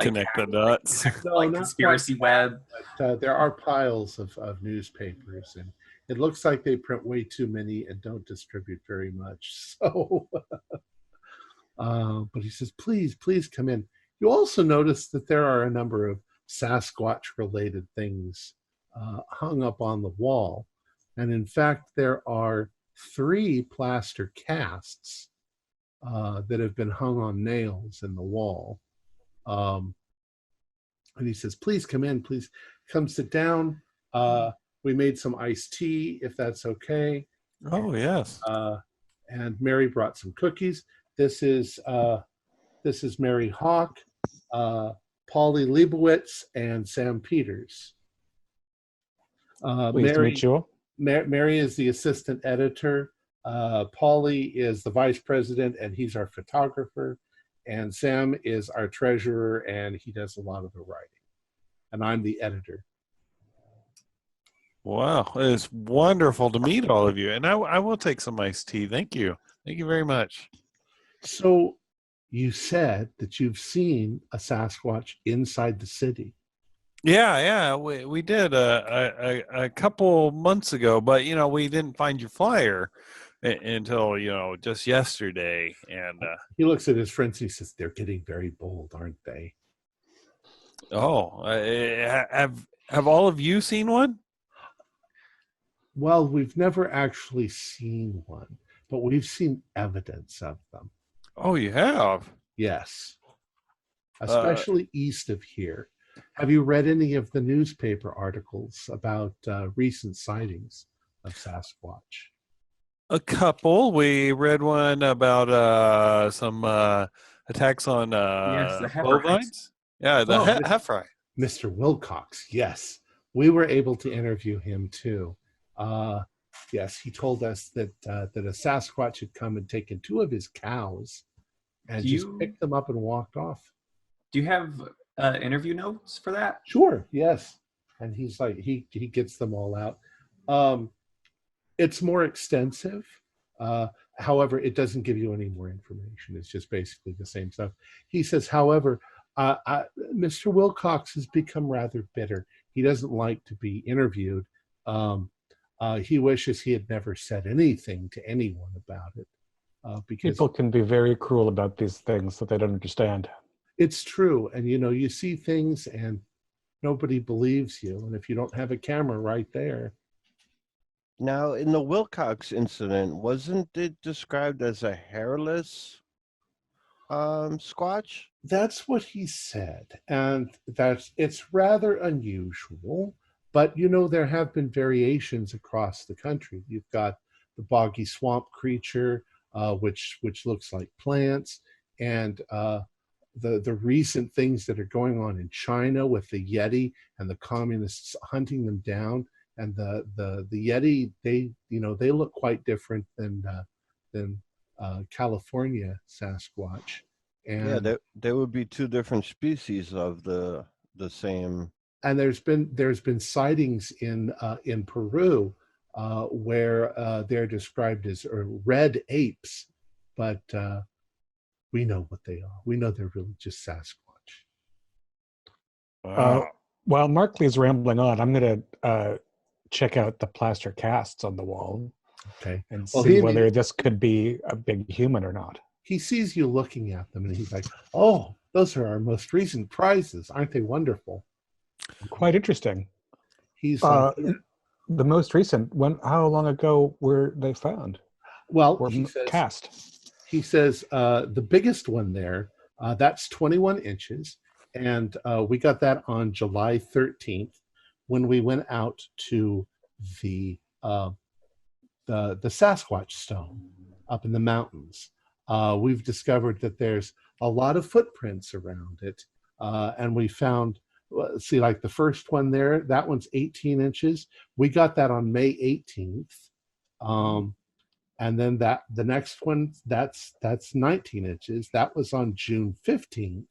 Connect the dots. No, like not conspiracy quite, web. but there are piles of newspapers, and it looks like they print way too many and don't distribute very much. So, but he says, please come in. You also notice that there are a number of Sasquatch-related things hung up on the wall. And in fact, there are 3 plaster casts that have been hung on nails in the wall. And he says, please come in, please come sit down. We made some iced tea, if that's okay. Oh, yes. And Mary brought some cookies. This is Mary Hawk, Polly Leibowitz, and Sam Peters. Pleased to meet you all. Mary is the assistant editor. Polly is the vice president, and he's our photographer. And Sam is our treasurer, and he does a lot of the writing. And I'm the editor. Wow. It's wonderful to meet all of you. And I will take some iced tea. Thank you. Thank you very much. So you said that you've seen a Sasquatch inside the city. Yeah, we did a couple months ago, but we didn't find your flyer until just yesterday, and He looks at his friends and he says, "They're getting very bold, aren't they?" have all of you seen one? Well, we've never actually seen one, but we've seen evidence of them. Oh, you have? Yes, Uh, especially east of here. Have you read any of the newspaper articles about recent sightings of Sasquatch? a couple. We read one about some attacks on Yes, the heifer bovines. Yeah, the Oh, heifer. Mr. Wilcox, yes. We were able to interview him too. Yes, he told us that a Sasquatch had come and taken two of his cows and Do just you picked them up and walked off. do you have interview notes for that? Sure, yes. And he's like, he gets them all out. It's more extensive. However, it doesn't give you any more information. It's just basically the same stuff. He says, however, Mr. Wilcox has become rather bitter. He doesn't like to be interviewed. He wishes he had never said anything to anyone about it. Because People can be very cruel about these things that they don't understand. it's true. And, you see things and nobody believes you. And if you don't have a camera right there. Now, in the Wilcox incident, wasn't it described as a hairless Squatch? That's what he said. And it's rather unusual. But, there have been variations across the country. You've got the boggy swamp creature, which looks like plants. And the recent things that are going on in China with the Yeti and the communists hunting them down. And the Yeti, they look quite different than California Sasquatch. And Yeah, there would be two different species of the same. and there's been sightings in Peru where they're described as red apes, but we know what they are. We know they're really just Sasquatch. Wow. While Markley's rambling on, I'm going to check out the plaster casts on the wall Okay. and Well, see whether this could be a big human or not. He sees you looking at them, and he's like, "Oh, those are our most recent prizes. Aren't they wonderful?" Quite interesting. He's The most recent, how long ago were they found well, or cast? He says the biggest one there, that's 21 inches, and we got that on July 13th when we went out to the Sasquatch stone up in the mountains. We've discovered that there's a lot of footprints around it, and we found, see, like the first one there, that one's 18 inches. We got that on May 18th. And then the next one, that's 19 inches. That was on June 15th.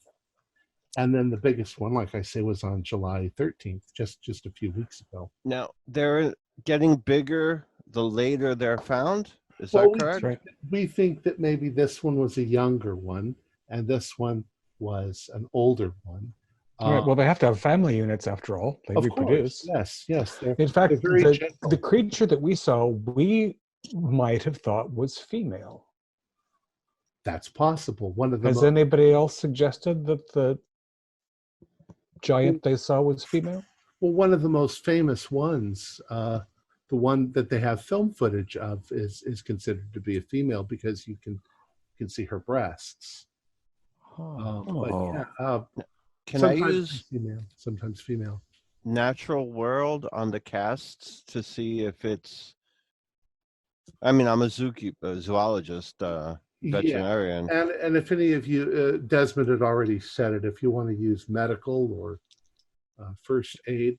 And then the biggest one, like I say, was on July 13th, just a few weeks ago. Now, they're getting bigger the later they're found. Is that correct? Right. We think that maybe this one was a younger one, and this one was an older one. Right. Well, they have to have family units after all. They Of reproduce. course, yes. In fact, they're very gentle. the creature that we saw, we might have thought was female. That's possible. One of the Has anybody else suggested that the giant they saw was female? well, one of the most famous ones, the one that they have film footage of, is considered to be a female because you can see her breasts. But yeah, Can I sometimes use female, sometimes female. Natural World on the casts to see if it's? I mean, I'm a zoologist, veterinarian. Yeah. And if any of you, Desmond had already said it, if you want to use medical or first aid.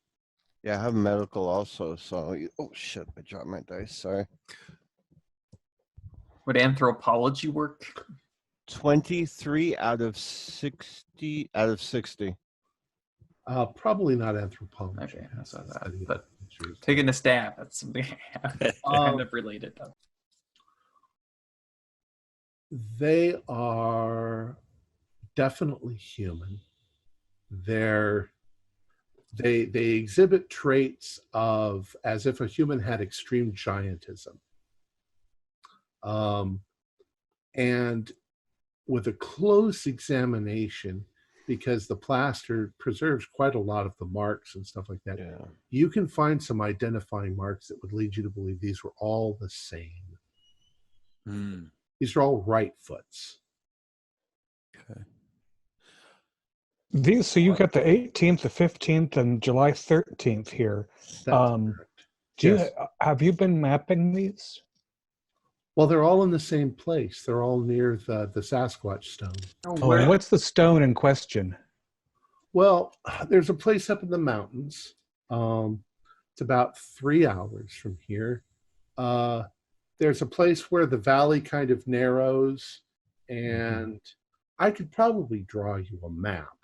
Yeah, I have medical also. So, oh shit, I dropped my dice. Sorry. Would anthropology work? 23 out of 60 out of 60. Probably not anthropology. Okay, I saw that, Study of but creatures. taking a stab at something kind of related though. They are definitely human. They're They exhibit traits of as if a human had extreme giantism. And with a close examination, because the plaster preserves quite a lot of the marks and stuff like that, Yeah. you can find some identifying marks that would lead you to believe these were all the same. Hmm. These are all right foots. Okay. These, so you got the 18th, the 15th, and July 13th here. That's correct. Yes. Have you been mapping these? Well, they're all in the same place. They're all near the Sasquatch stone. Oh, and what's the stone in question? Well, there's a place up in the mountains. It's about 3 hours from here. There's a place where the valley kind of narrows, and I could probably draw you a map,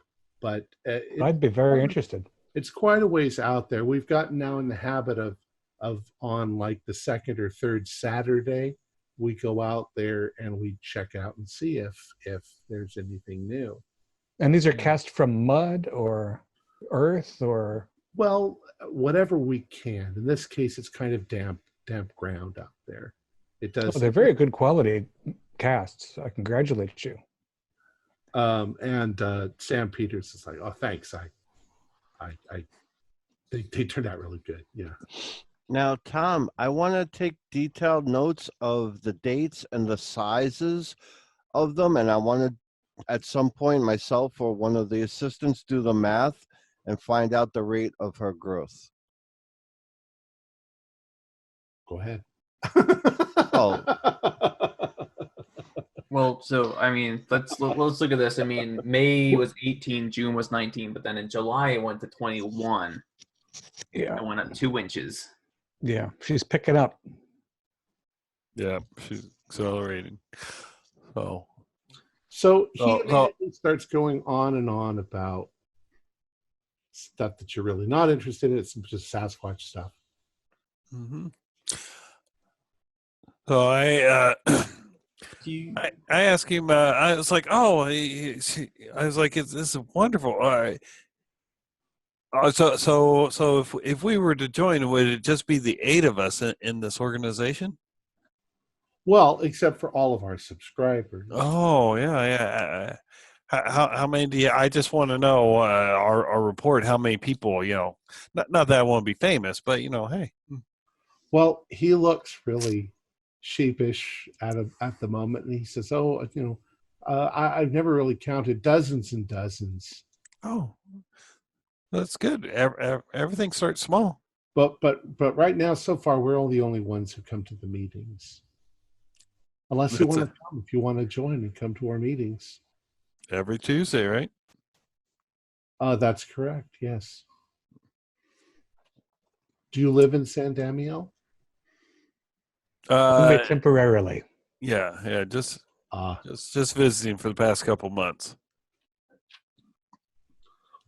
but I'd be very interested. It's quite a ways out there. We've gotten now in the habit of on like the second or third Saturday, we go out there and we check out and see if there's anything new. And these are cast from mud or earth or? Well, whatever we can. In this case, it's kind of damp ground out there. It does. Oh, they're very good quality casts. I congratulate you. And Sam Peters is like, oh, thanks. They turned out really good. Yeah. Now, Tom, I want to take detailed notes of the dates and the sizes of them, and I want to, at some point, myself or one of the assistants do the math and find out the rate of her growth. Go ahead. Oh. Well, so I mean, let's look at this. I mean, May was 18, June was 19, but then in July it went to 21. Yeah. It went up 2 inches. Yeah, she's picking up. Yeah, she's accelerating. So he immediately starts going on and on about stuff that you're really not interested in. It's just Sasquatch stuff. Mm-hmm. So I asked him. I was like, "Oh," I was like, "This is wonderful." All right. So if we were to join, would it just be the 8 of us in this organization? Well, except for all of our subscribers. Oh yeah. How many do you? I just want to know our report. How many people? Not that I want to be famous, but hey. Well, he looks really sheepish at the moment, and he says, "Oh, I've never really counted dozens and dozens." Oh, that's good. Everything starts small. But right now, so far, we're all the only ones who come to the meetings. Unless you want to come, if you want to join and come to our meetings. Every Tuesday, right? That's correct. Yes. Do you live in San Damiel? Only temporarily. Yeah. Just visiting for the past couple months.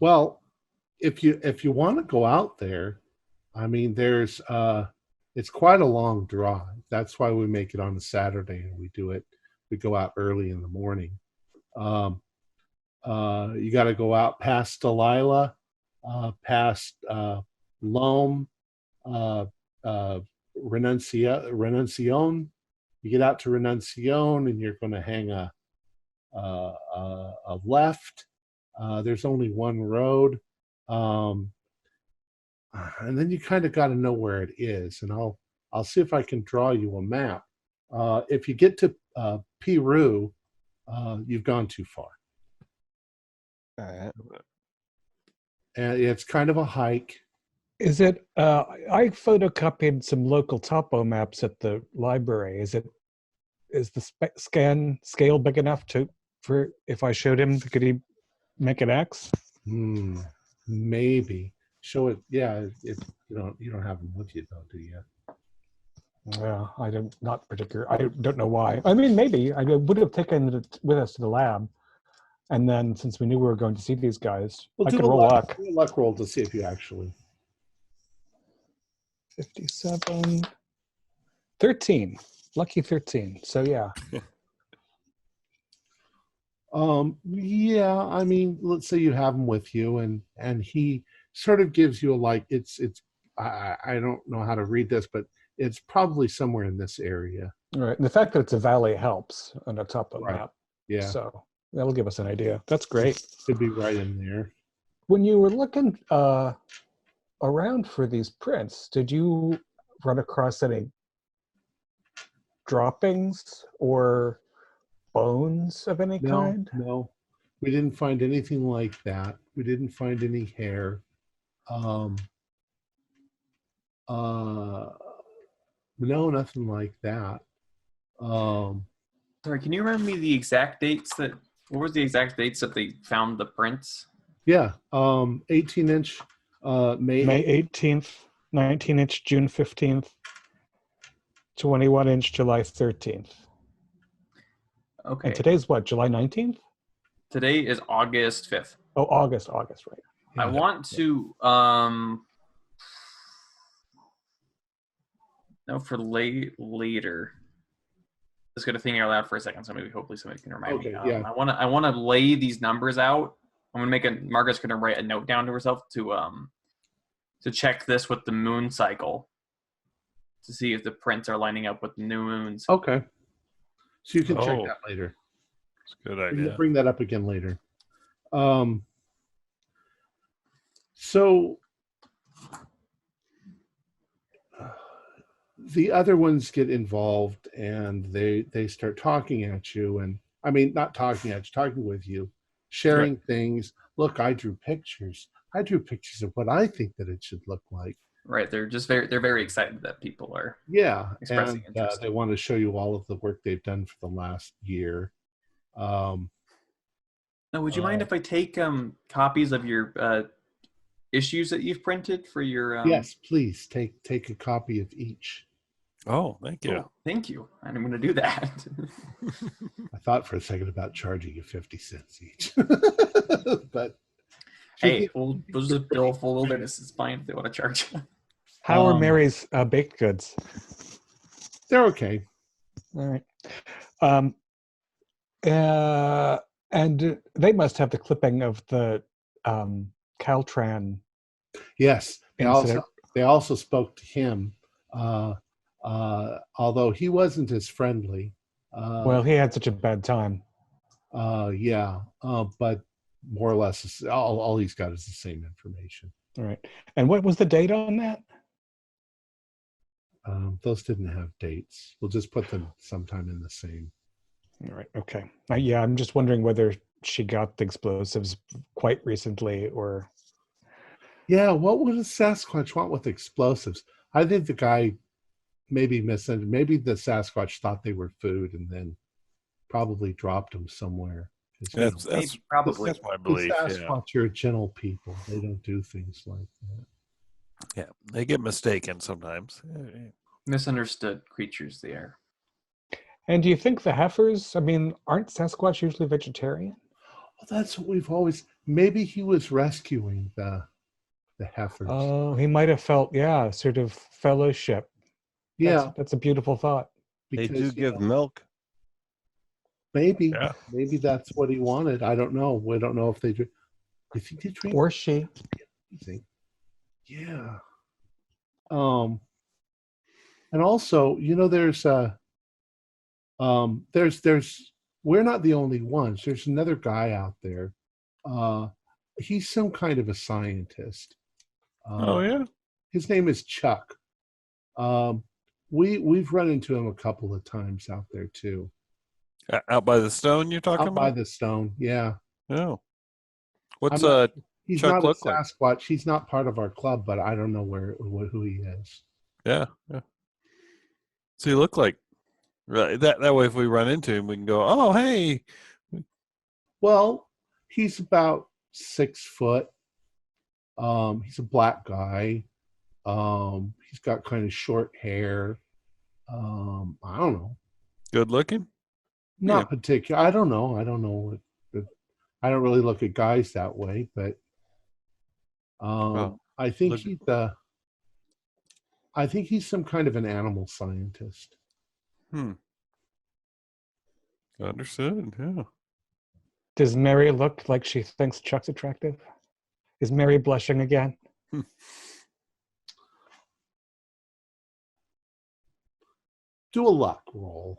Well, if you want to go out there, I mean, there's it's quite a long drive. That's why we make it on a Saturday and we do it. We go out early in the morning. You got to go out past Delilah, past Loam, Renuncion. You get out to Renuncion and you're going to hang a left. There's only one road. And then you kind of got to know where it is. And I'll see if I can draw you a map. If you get to Peru, you've gone too far. All right. And it's kind of a hike. Is it? I photocopied some local topo maps at the library. Is the scale big enough for if I showed him, could he make an X? Maybe show it. Yeah, if you don't have them with you though, do you? Well, I don't. Not particular. I don't know why. I mean, maybe I would have taken it with us to the lab, and then since we knew we were going to see these guys, I could roll luck. Do a luck roll to see if you actually. 57, 13, lucky 13. So yeah. Yeah, I mean, let's say you have him with you, and he sort of gives you a like. I don't know how to read this, but it's probably somewhere in this area. Right. And the fact that it's a valley helps on the top of the Right. map. Yeah, So that'll give us an idea. That's great. could be right in there. When you were looking around for these prints, did you run across any droppings or bones of any kind? No, we didn't find anything like that. We didn't find any hair. No, nothing like that. Sorry, can you remember me the exact dates that? What was the exact dates that they found the prints? Yeah, 18-inch, May May 18th, 19-inch, June 15th, 21-inch, July 13th. Okay. And today's what, July 19th? Today is August 5th. Oh, August, right. I want to no, for later. Just got to think out loud for a second, so maybe hopefully somebody can remind me. Okay, yeah. I want to lay these numbers out. I'm gonna make Margaret's gonna write a note down to herself to check this with the moon cycle to see if the prints are lining up with the new moons. Okay. So you can check Oh. that later. It's a good We can idea. bring that up again later. So the other ones get involved and they start talking at you, and I mean not talking at you, talking with you, sharing things. Look, I drew pictures of what I think that it should look like. Right, they're very excited that people are And expressing interest. they want to show you all of the work they've done for the last year. Now, would you mind if I take copies of your issues that you've printed for your? Yes, please take a copy of each. Oh, thank you. Oh, thank you. I'm going to do that. I thought for a second about charging you 50 cents each, but Hey, we'll just bill full wilderness. It's fine if they want to charge. How are Mary's baked goods? they're okay. All right. And they must have the clipping of the Caltran Yes, incident. they also spoke to him, although he wasn't as friendly. Well, he had such a bad time. But more or less, all he's got is the same information. All right. And what was the date on that? Those didn't have dates. We'll just put them sometime in the same. All right. Okay. Yeah, I'm just wondering whether she got the explosives quite recently or. Yeah, what would a Sasquatch want with explosives? I think the guy maybe misunderstood. Maybe the Sasquatch thought they were food and then probably dropped them somewhere. That's probably. That's my The belief. Yeah. Sasquatch are gentle people. They don't do things like that. Yeah, they get mistaken sometimes. Misunderstood creatures they are. And do you think the heifers, I mean, aren't Sasquatch usually vegetarian? Well, that's what we've always. Maybe he was rescuing the heifers. Oh, he might have felt, sort of fellowship. That's a beautiful thought. They because, do give milk. Maybe Yeah. that's what he wanted. I don't know. We don't know if they drink. I think they drink. Or she. Yeah. And also, there's we're not the only ones. There's another guy out there. He's some kind of a scientist. Oh yeah. His name is Chuck. We've run into him a couple of times out there too. Out by the stone you're talking Out by about? the stone, yeah. Oh. What's He's Chuck not a look like? Sasquatch. He's not part of our club, but I don't know who he is. Yeah. So he look like right that way if we run into him we can go, oh hey. Well, he's about 6 foot. He's a black guy. He's got kind of short hair. I don't know. Good looking? Not particular. I don't know. I don't know. I don't really look at guys that way, but I think he's some kind of an animal scientist. Understood, yeah. Does Mary look like she thinks Chuck's attractive? Is Mary blushing again? Do a luck roll.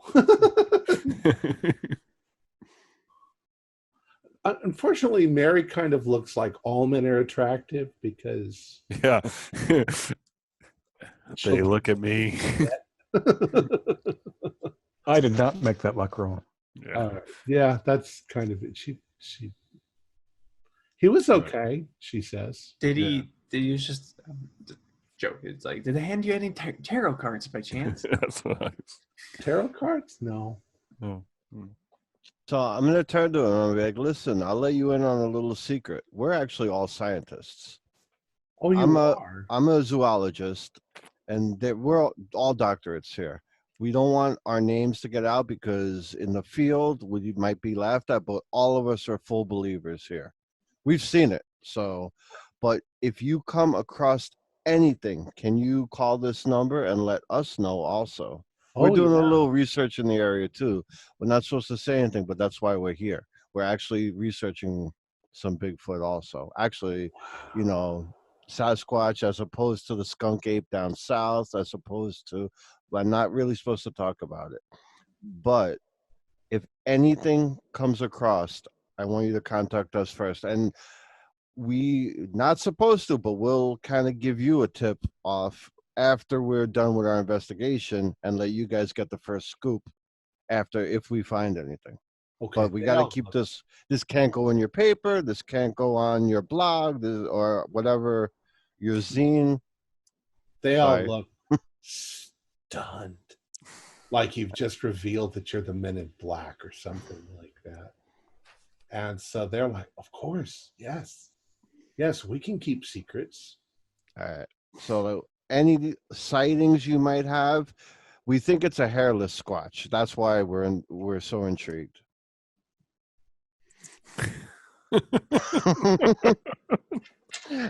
Unfortunately, Mary kind of looks like all men are attractive because Yeah. They look at me. I did not make that luck roll. Yeah. Yeah, that's kind of it. He was okay, she says. Did he just joke? It's like, did they hand you any tarot cards by chance? That's what I was. Tarot cards? No. Oh. So I'm going to turn to him and I'm like, listen, I'll let you in on a little secret. We're actually all scientists. Oh, you are? I'm a zoologist, and we're all doctorates here. We don't want our names to get out because in the field we might be laughed at, but all of us are full believers here. We've seen it. So, but if you come across anything, can you call this number and let us know also? We're doing a little research in the area too. We're not supposed to say anything, but that's why we're here. We're actually researching some Bigfoot also. Actually, you know, Sasquatch as opposed to the skunk ape down south, as opposed to, I'm not really supposed to talk about it. But if anything comes across, I want you to contact us first. And we not supposed to, but we'll kind of give you a tip off after we're done with our investigation and let you guys get the first scoop after if we find anything. Okay. But we got to keep this can't go in your paper, this can't go on your blog or whatever, your zine. They all look stunned, like you've just revealed that you're the Men in Black or something like that. And so they're like, of course, yes, we can keep secrets. All right. So any sightings you might have, we think it's a hairless Squatch. That's why we're so intrigued.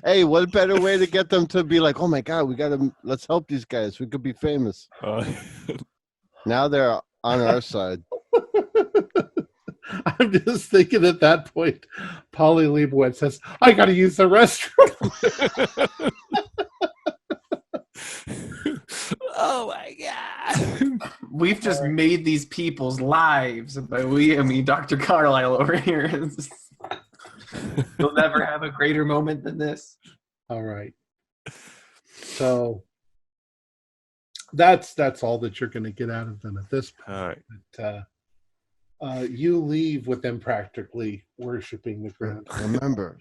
Hey, what better way to get them to be like, oh my God, let's help these guys. We could be famous. Now they're on our side. I'm just thinking at that point, Polly Leibowitz says, I got to use the restroom. Oh my God. We've just made these people's lives. By I mean Dr. Carlisle over here. You'll never have a greater moment than this. All right. So that's all that you're going to get out of them at this point. All right. But, you leave with them practically worshiping the ground. Remember.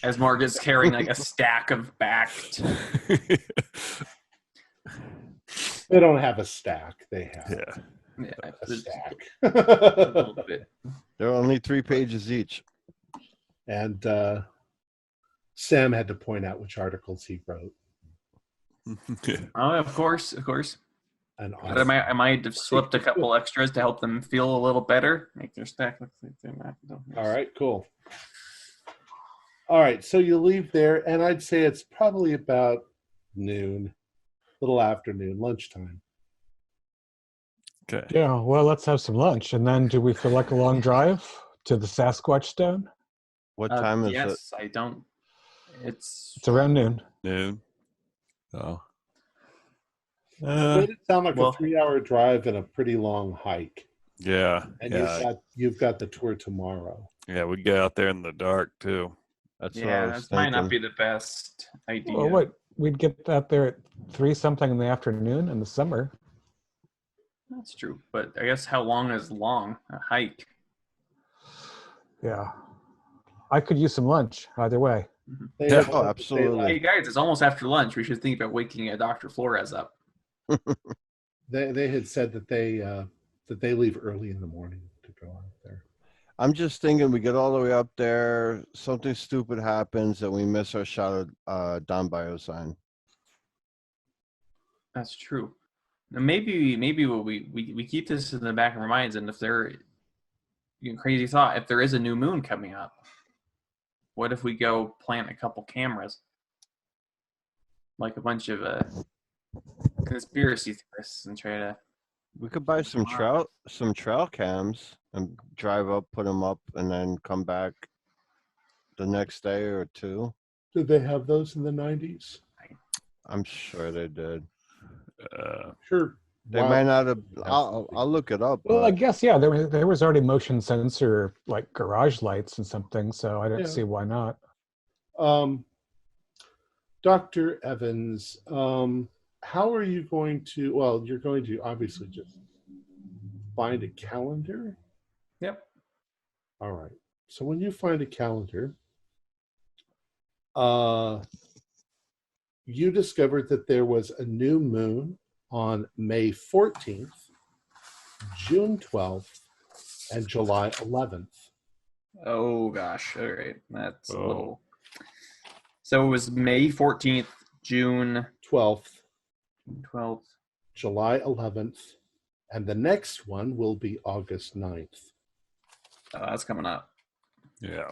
As Margaret's carrying like a stack of backed. They don't have a stack. They have a stack. A little bit. They're only 3 pages each. And Sam had to point out which articles he wrote. Oh, of course. And But I might have slipped a couple extras to help them feel a little better. Make their stack look like they're not. All right, cool. All right, so you leave there, and I'd say it's probably about noon, little afternoon, lunchtime. Okay. Yeah, well, let's have some lunch. And then do we feel like a long drive to the Sasquatch Stone? What time is it? Yes, I don't. It's around noon. Noon. Oh. It made it sound like a 3-hour drive and a pretty long hike. Yeah. And you've got the tour tomorrow. Yeah, we get out there in the dark too. That's that might not be the best idea. Well, what? We'd get out there at 3-something in the afternoon in the summer. That's true, but I guess how long is long a hike? Yeah. I could use some lunch either way. Oh, absolutely. Hey guys, it's almost after lunch. We should think about waking Dr. Flores up. They had said that they leave early in the morning to go out there. I'm just thinking we get all the way up there, something stupid happens, and we miss our shot of Don Biosine. That's true. Now maybe we keep this in the back of our minds, and if there, crazy thought, if there is a new moon coming up, what if we go plant a couple cameras, like a bunch of conspiracy theorists, and try to. We could buy some trail cams and drive up, put them up, and then come back the next day or two. Did they have those in the 90s? I'm sure they did. Sure. They might not have. I'll look it up. Well, I But guess yeah. There was already motion sensor like garage lights and something, so I don't Yeah. see why not. Dr. Evans, how are you going to? Well, you're going to obviously just find a calendar. Yep. All right. So when you find a calendar, you discovered that there was a new moon on May 14th, June 12th, and July 11th. Oh gosh. All right. That's a Oh. little. So it was May 14th, June 12th, 12th. July 11th, and the next one will be August 9th. That's coming up. Yeah.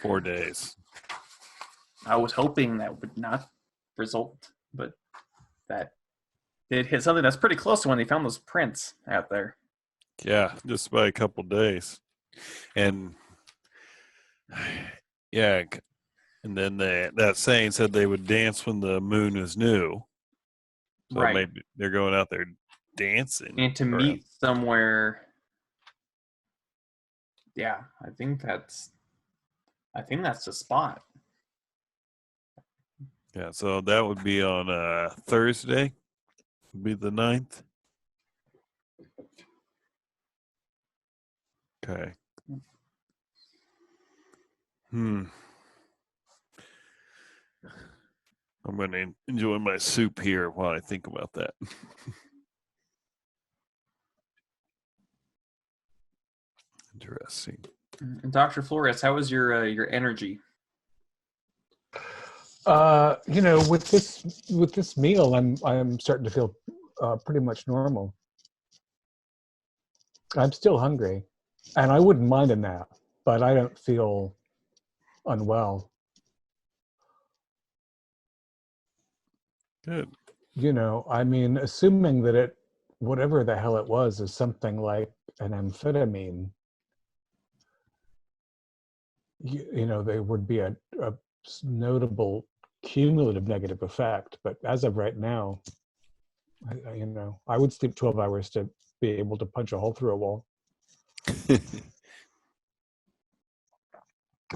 4 days. I was hoping that would not result, but that did hit something that's pretty close to when they found those prints out there. Yeah, just by a couple days. And yeah, and then that saying said they would dance when the moon is new. So Right. maybe they're going out there dancing. And to around. meet somewhere. Yeah, I think that's the spot. Yeah, so that would be on Thursday. Would be the 9th. Okay. I'm going to enjoy my soup here while I think about that. Interesting. And Dr. Flores, how was your energy? With this meal, I'm starting to feel pretty much normal. I'm still hungry, and I wouldn't mind a nap, but I don't feel unwell. Good. I mean, assuming that whatever the hell it was, is something like an amphetamine, there would be a notable cumulative negative effect. But as of right now, I would sleep 12 hours to be able to punch a hole through a wall.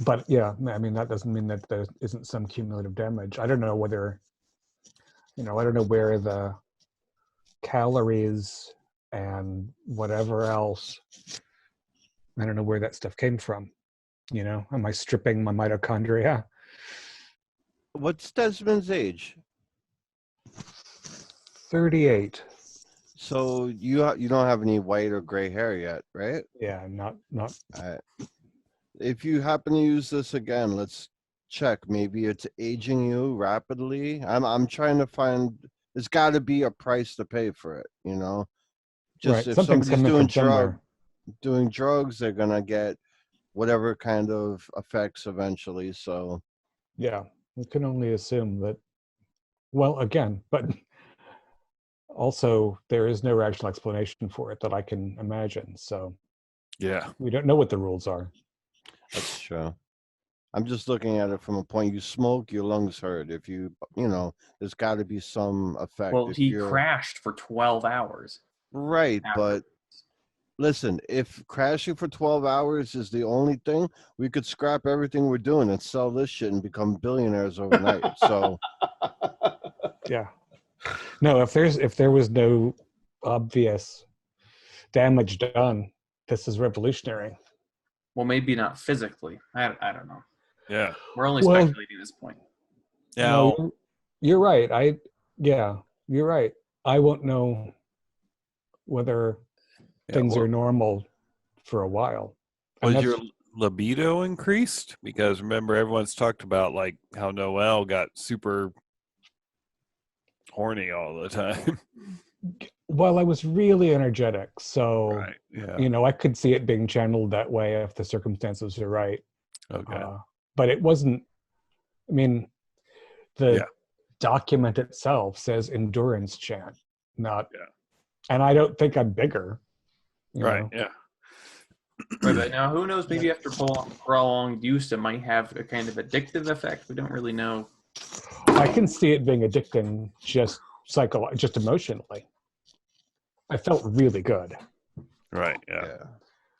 But yeah, I mean, that doesn't mean that there isn't some cumulative damage. I don't know whether, I don't know where the calories and whatever else, I don't know where that stuff came from. Am I stripping my mitochondria? what's Desmond's age? 38. So you don't have any white or gray hair yet, right? Yeah, not. If you happen to use this again, let's check. Maybe it's aging you rapidly. I'm trying to find. There's got to be a price to pay for it. Just Right. if Something's somebody's coming from somewhere. doing drugs, they're gonna get whatever kind of effects eventually. So Yeah, we can only assume that. Well, again, but also there is no rational explanation for it that I can imagine. So Yeah. we don't know what the rules are. that's true. I'm just looking at it from a point. You smoke, your lungs hurt. If there's got to be some effect. Well, If he you're- crashed for 12 hours. Right, after. but listen, if crashing for 12 hours is the only thing, we could scrap everything we're doing and sell this shit and become billionaires overnight. So Yeah. No, if there was no obvious damage done, this is revolutionary. Well, maybe not physically. I don't know. Yeah. We're only Well- speculating at this point. Now, No, you're right. You're right. I won't know whether things are normal for a while. And was that's- your libido increased? Because remember, everyone's talked about like how Noel got super horny all the time. Well, I was really energetic, so Right. Yeah. I could see it being channeled that way if the circumstances are right. Okay. But it wasn't. I mean, the Yeah. document itself says endurance chant, not. Yeah. And I don't think I'm bigger. you Right. know. Yeah. Right, but now who knows? Maybe after prolonged use, it might have a kind of addictive effect. We don't really know. I can see it being addicting just just emotionally. I felt really good. Right. Yeah.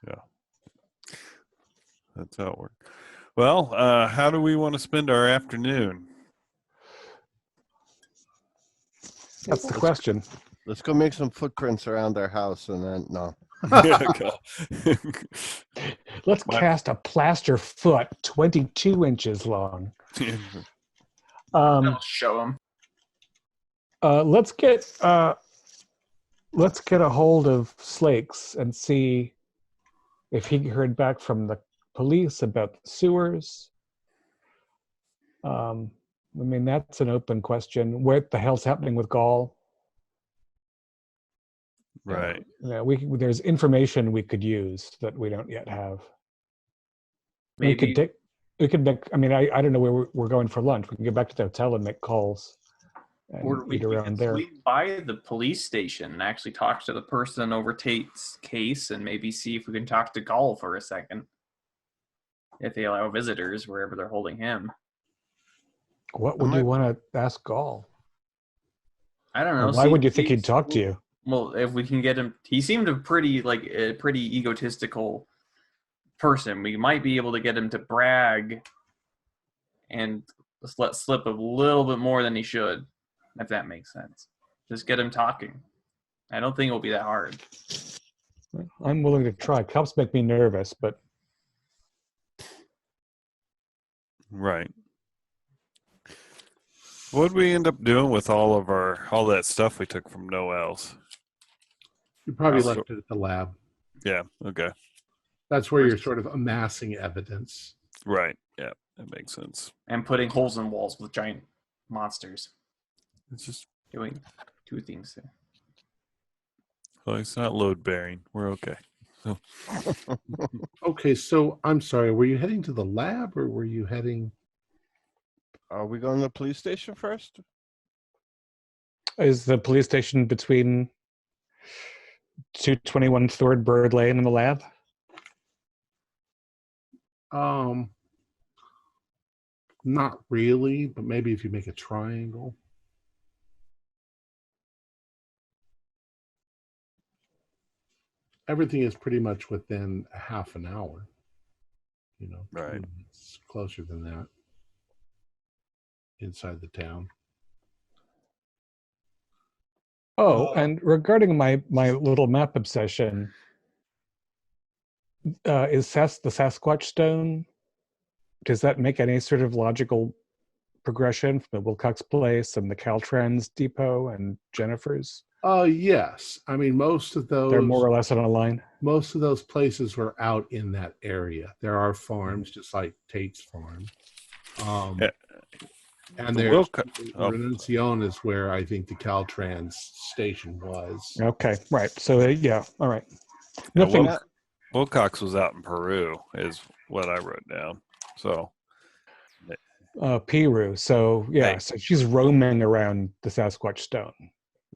Yeah. That's how it works. Well, how do we want to spend our afternoon? That's the question. Let's go make some footprints around our house and then no. Let's cast a plaster foot 22 inches long. I'll show them. Let's get a hold of Slakes and see if he heard back from the police about the sewers. I mean, that's an open question. What the hell's happening with Gaul? Right. Yeah, there's information we could use that we don't yet have. Maybe We could make. I mean, I don't know where we're going for lunch. We can get back to the hotel and make calls and or we eat around could there. swing by the police station and actually talk to the person over Tate's case and maybe see if we can talk to Gaul for a second. If they allow visitors wherever they're holding him. What would you want to ask Gaul? I don't know. Why would you think he'd talk to you? Well, if we can get him, he seemed a pretty egotistical person. We might be able to get him to brag and let slip a little bit more than he should, if that makes sense. Just get him talking. I don't think it'll be that hard. I'm willing to try. Cops make me nervous, but Right. What'd we end up doing with all that stuff we took from Noel's? You probably left it at the lab. Yeah. Okay. That's where you're sort of amassing evidence. Right. Yeah. That makes sense. And putting holes in walls with giant monsters. It's just, Doing two things there. well, it's not load bearing. We're okay. So. Okay, so I'm sorry. Were you heading to the lab or were you heading? Are we going to the police station first? is the police station between 221 Third Bird Lane and the lab? Not really, but maybe if you make a triangle. Everything is pretty much within a half an hour. You know, Right. It's closer than that inside the town. Oh, and regarding my little map obsession, is the Sasquatch stone? Does that make any sort of logical progression from the Wilcox Place and the Caltrans Depot and Jennifer's? Yes. I mean, most of those. They're more or less on a line. Most of those places were out in that area. There are farms, just like Tate's farm. And there's Renuncion is where I think the Caltrans station was. Okay, right. So yeah, all right. Nothing. Wilcox was out in Peru, is what I wrote down. So. Piru. So yeah, Hey. so she's roaming around the Sasquatch stone.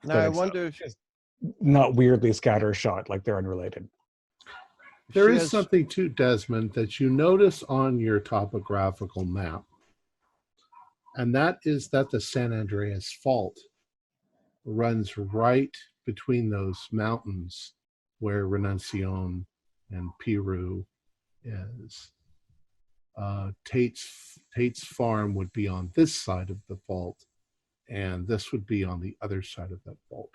Now I wonder if Not weirdly scattershot, like they're unrelated. There is something to Desmond that you notice on your topographical map, and that is that the San Andreas Fault runs right between those mountains where Renuncion and Piru is. Tate's farm would be on this side of the fault, and this would be on the other side of that fault.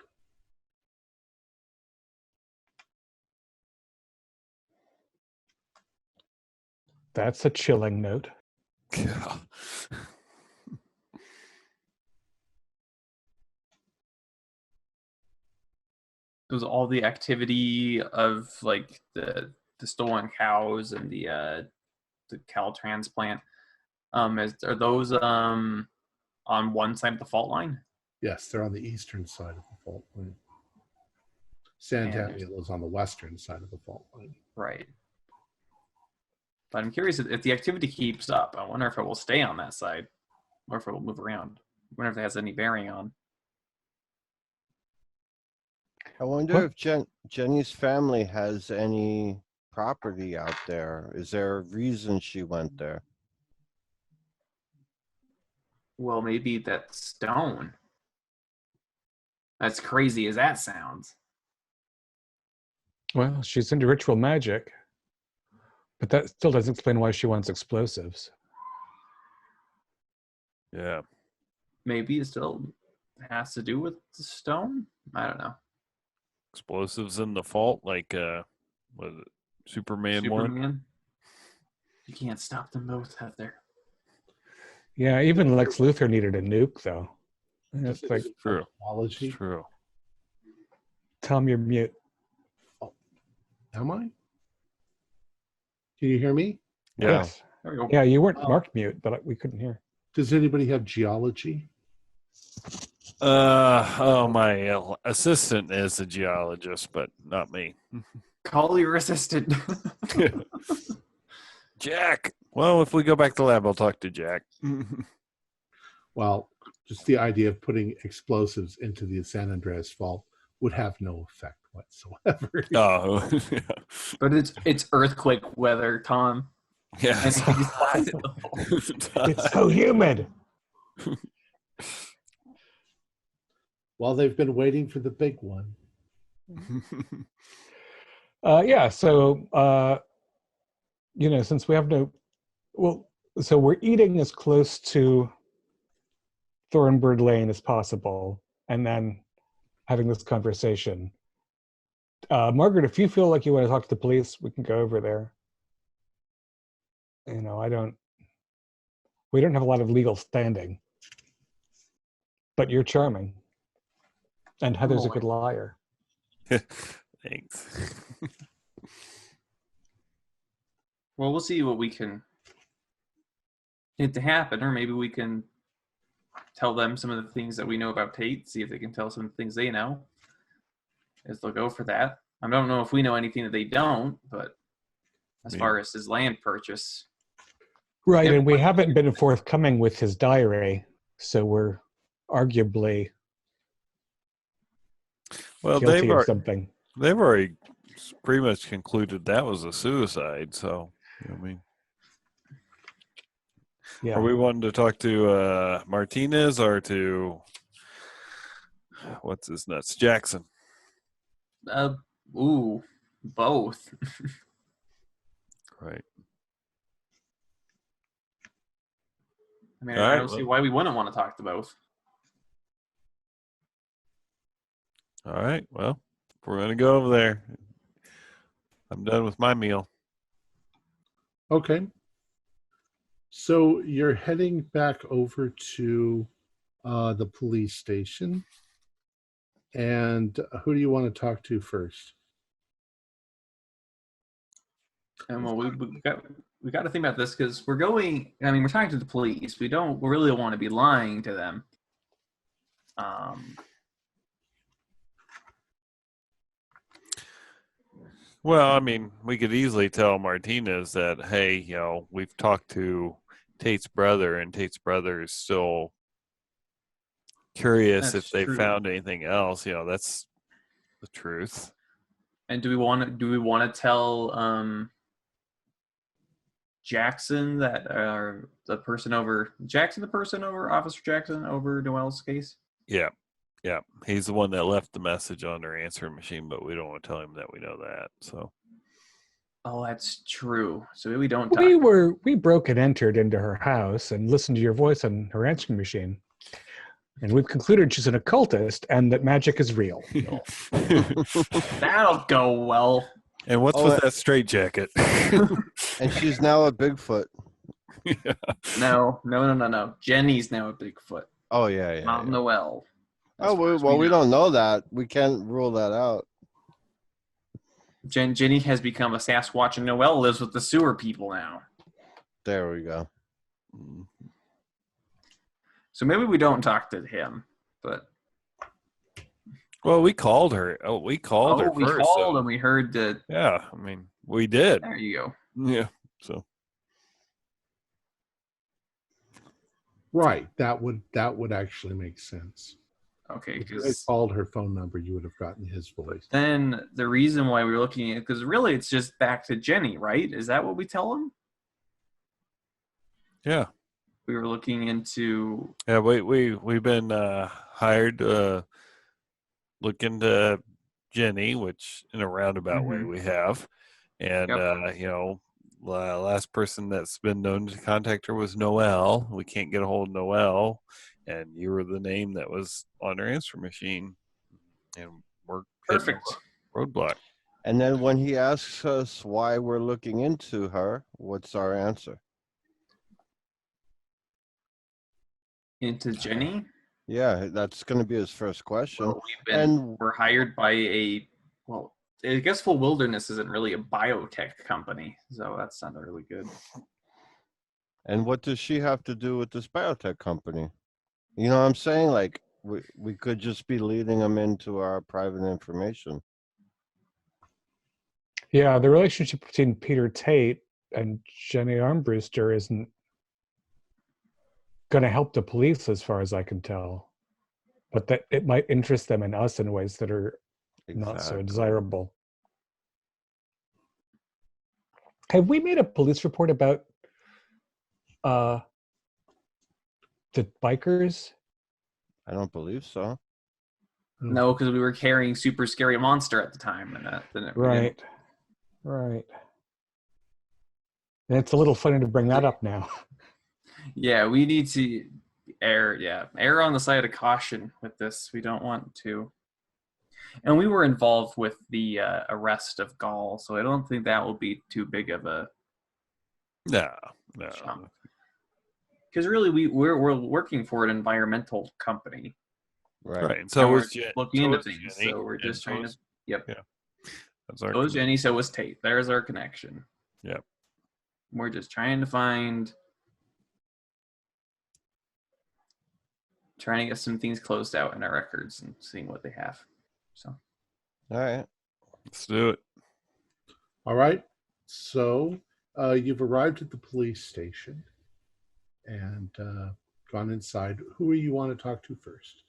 That's a chilling note. Yeah. Was all the activity of like the stolen cows and the cow transplant are those on one side of the fault line? Yes, they're on the eastern side of the fault line. Santaniel is on the western side of the fault line. Right. But I'm curious if the activity keeps up. I wonder if it will stay on that side or if it will move around. I wonder if it has any bearing on. I wonder if Jenny's family has any property out there. Is there a reason she went there? Well, maybe that stone. As crazy as that sounds. Well, she's into ritual magic, but that still doesn't explain why she wants explosives. Yeah. Maybe it still has to do with the stone? I don't know. Explosives in the fault, like was it Superman 1? Superman? You can't stop them both, Heather. Yeah, even Lex Luthor needed a nuke, though. It's like, True. Technology. It's true. Tom, you're mute. Am I? Can you hear me? Yeah. Yes. There we go. Yeah, you weren't marked mute, but we couldn't hear. Does anybody have geology? My assistant is a geologist, but not me. Call your assistant. Jack. Well, if we go back to lab, I'll talk to Jack. Well, just the idea of putting explosives into the San Andreas Fault would have no effect whatsoever. Oh, yeah. But it's earthquake weather, Tom. Yeah. And he's possible. It's so humid. Well, they've been waiting for the big one. Yeah, so, since we have so we're eating as close to Thornbird Lane as possible, and then having this conversation. Margaret, if you feel like you want to talk to the police, we can go over there. We don't have a lot of legal standing, but you're charming. And Heather's a good liar. Thanks. Well, we'll see what we can get to happen, or maybe we can tell them some of the things that we know about Tate, see if they can tell some of the things they know. As they'll go for that. I don't know if we know anything that they don't, but as far as his land purchase. Right, and we haven't been forthcoming with his diary, so we're arguably guilty of something. They've already pretty much concluded that was a suicide, so, Yeah. Are we wanting to talk to Martinez or to, what's his nuts, Jackson? Both. Right. I mean, I don't see why we wouldn't want to talk to both. All right, well, we're going to go over there. I'm done with my meal. Okay. So you're heading back over to the police station. And who do you want to talk to first? And well, we got to think about this because we're going. I mean, we're talking to the police. We really don't want to be lying to them. Well, I mean, we could easily tell Martinez that, hey, we've talked to Tate's brother, and Tate's brother is still curious if they found anything else. That's the truth. And do we want to tell Jackson that the person over Officer Jackson over Noel's case? Yeah. He's the one that left the message on their answering machine, but we don't want to tell him that we know that. So. Oh, that's true. So maybe we don't. We broke and entered into her house and listened to your voice on her answering machine, and we've concluded she's an occultist and that magic is real. That'll go well. And what's with that straitjacket? And she's now a Bigfoot. Yeah. No. Jenny's now a Bigfoot. Oh yeah. Not Noel. We don't know that. We can't rule that out. Jenny has become a Sasquatch, and Noel lives with the sewer people now. There we go. So maybe we don't talk to him, but. Well, we called her. We called her first. We called and we heard that. Yeah, I mean, we did. There you go. Yeah, so. Right, that would actually make sense. Okay, If you had because called her phone number, you would have gotten his voice. then the reason why we were looking at, because really it's just back to Jenny, right? Is that what we tell him? Yeah. We were looking into. Yeah, we've been hired to look into Jenny, which in a roundabout way Mhm. we have. And Yep. last person that's been known to contact her was Noelle. We can't get a hold of Noelle, and you were the name that was on her answer machine. And we're hitting Perfect. a roadblock. And then when he asks us why we're looking into her, what's our answer? Into Jenny. Yeah, that's going to be his first question. Well, And we're hired by I guess Full Wilderness isn't really a biotech company, so that sounded really good. and what does she have to do with this biotech company? You know what I'm saying? Like we could just be leading them into our private information. Yeah, the relationship between Peter Tate and Jenny Armbruster isn't going to help the police, as far as I can tell. But that it might interest them in us in ways that are not so Exactly. desirable. Have we made a police report about the bikers? I don't believe so. No, because we were carrying Super Scary Monster at the time, and Right. And it's a little funny to bring that up now. Yeah, we need to err on the side of caution with this. We don't want to. And we were involved with the arrest of Gall, so I don't think that will be too big of a No. jump. Because really, we're working for an environmental company. Right. And so we're was Jenny. looking into things, so we're just trying to. Yep. Yeah. That's our So was Jenny. So was Tate. There's our connection. Yep. We're just trying to get some things closed out in our records and seeing what they have. So. All right. Let's do it. All right. So you've arrived at the police station and gone inside. Who do you want to talk to first?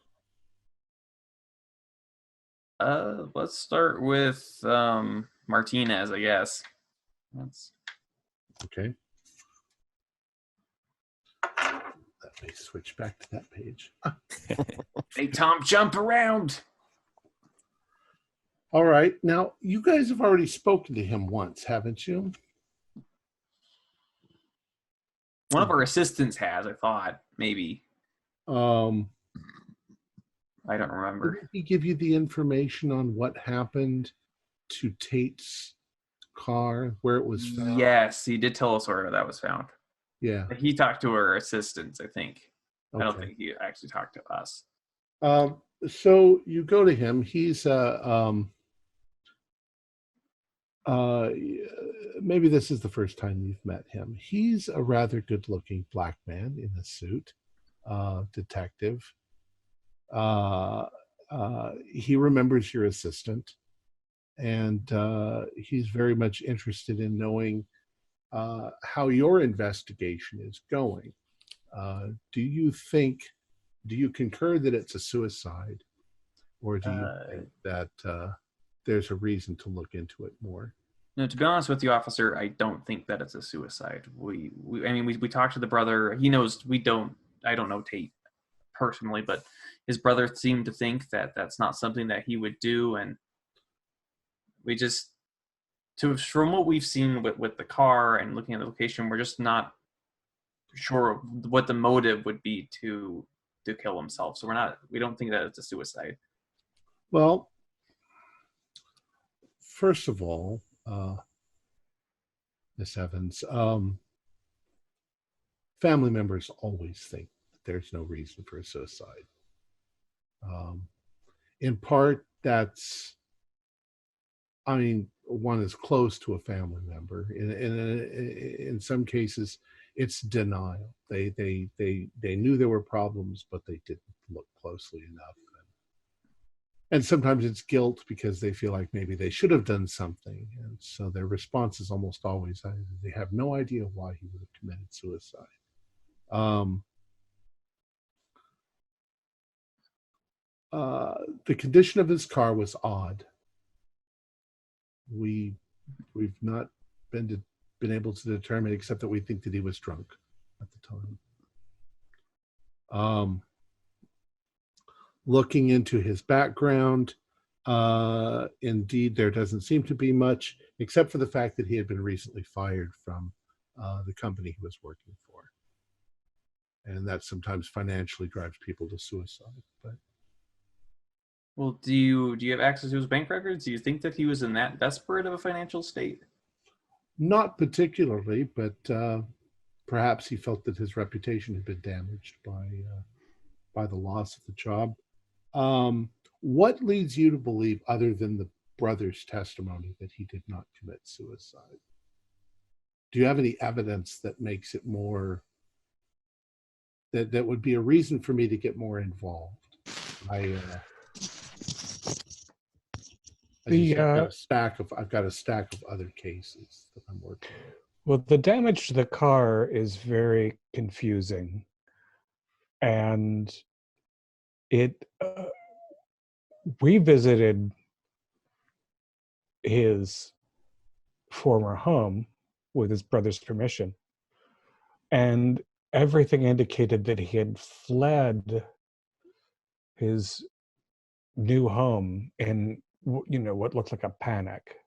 Let's start with Martinez, I guess. Okay. Let me switch back to that page. Hey, Tom, jump around. All right. Now, you guys have already spoken to him once, haven't you? One of our assistants has, I thought, maybe. I don't remember. Did he give you the information on what happened to Tate's car, where it was found? Yes, he did tell us where that was found. Yeah. He talked to our assistants, I think. Okay. I don't think he actually talked to us. So you go to him. He's maybe this is the first time you've met him. He's a rather good-looking black man in a suit, detective. He remembers your assistant, and he's very much interested in knowing how your investigation is going. Do you concur that it's a suicide, or do you think that there's a reason to look into it more? No, to be honest with you, officer, I don't think that it's a suicide. We talked to the brother. He knows I don't know Tate personally, but his brother seemed to think that that's not something that he would do, and we just, from what we've seen with the car and looking at the location, we're just not sure what the motive would be to kill himself. So we don't think that it's a suicide. Well, first of all, Miss Evans, family members always think that there's no reason for a suicide. In part, one is close to a family member. In some cases, it's denial. They knew there were problems, but they didn't look closely enough. And sometimes it's guilt because they feel like maybe they should have done something. And so their response is almost always, they have no idea why he would have committed suicide. The condition of his car was odd. We've not been able to determine, except that we think that he was drunk at the time. Looking into his background, indeed, there doesn't seem to be much, except for the fact that he had been recently fired from the company he was working for, and that sometimes financially drives people to suicide. But Well, do you have access to his bank records? Do you think that he was in that desperate of a financial state? not particularly, but perhaps he felt that his reputation had been damaged by the loss of the job. What leads you to believe, other than the brother's testimony, that he did not commit suicide? Do you have any evidence that makes it more, that would be a reason for me to get more involved? I've got a stack of other cases that I'm working on. Well, the damage to the car is very confusing, and we visited his former home with his brother's permission, and everything indicated that he had fled his new home in what looked like a panic,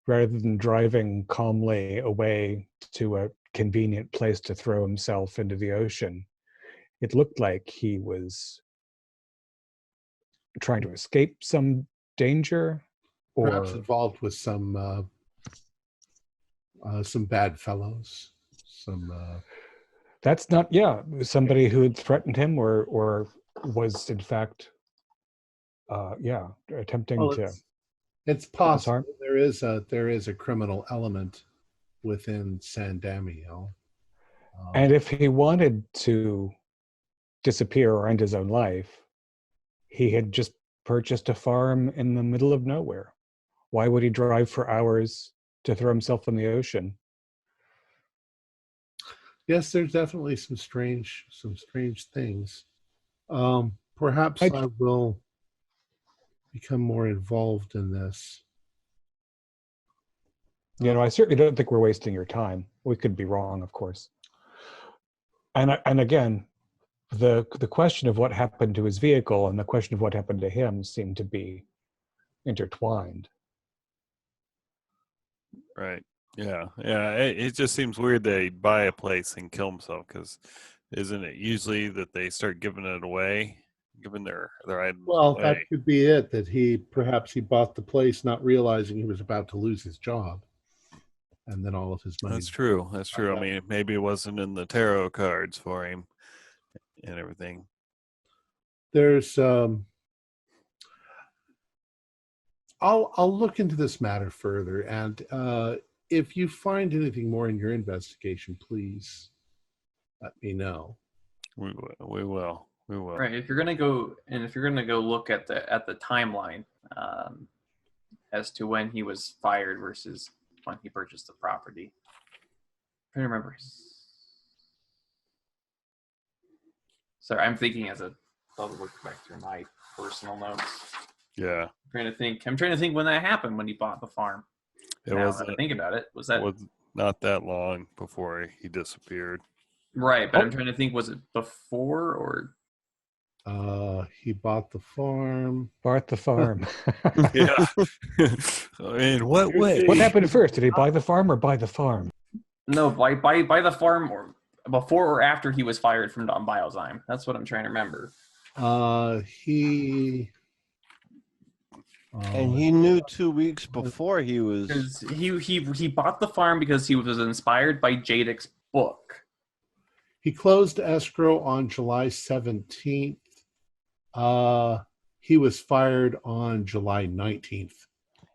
rather than driving calmly away to a convenient place to throw himself into the ocean. It looked like he was trying to escape some danger, or Perhaps involved with some bad fellows. that's not somebody who had threatened him or was in fact attempting to. It's possible harm. there is a criminal element within San Damiel. And if he wanted to disappear or end his own life, he had just purchased a farm in the middle of nowhere. Why would he drive for hours to throw himself in the ocean? Yes, there's definitely some strange things. Perhaps I will become more involved in this. I certainly don't think we're wasting your time. We could be wrong, of course. And again, the question of what happened to his vehicle and the question of what happened to him seem to be intertwined. Right. Yeah. It just seems weird they buy a place and kill himself, because isn't it usually that they start giving it away, giving their items Well, away? that could be it, that he bought the place not realizing he was about to lose his job. And then all of his money. That's true. I mean, maybe it wasn't in the tarot cards for him and everything. There's I'll look into this matter further, and if you find anything more in your investigation, please let me know. We will. Right. If you're gonna go look at the timeline as to when he was fired versus when he purchased the property. I'm trying to remember. Sorry, I'm thinking I'll look back through my personal notes. Yeah. I'm trying to think when that happened, when he bought the farm. Think about it. Was not that long before he disappeared? Right, but I'm trying to think, was it before or? He bought the farm. Bought the farm. Yeah. In what way? What happened first? Did he buy the farm or buy the farm? No, buy the farm, or before or after he was fired from Don Biozyme. That's what I'm trying to remember. He knew 2 weeks before he was. Because he bought the farm because he was inspired by Jadik's book. He closed escrow on July 17th. He was fired on July 19th.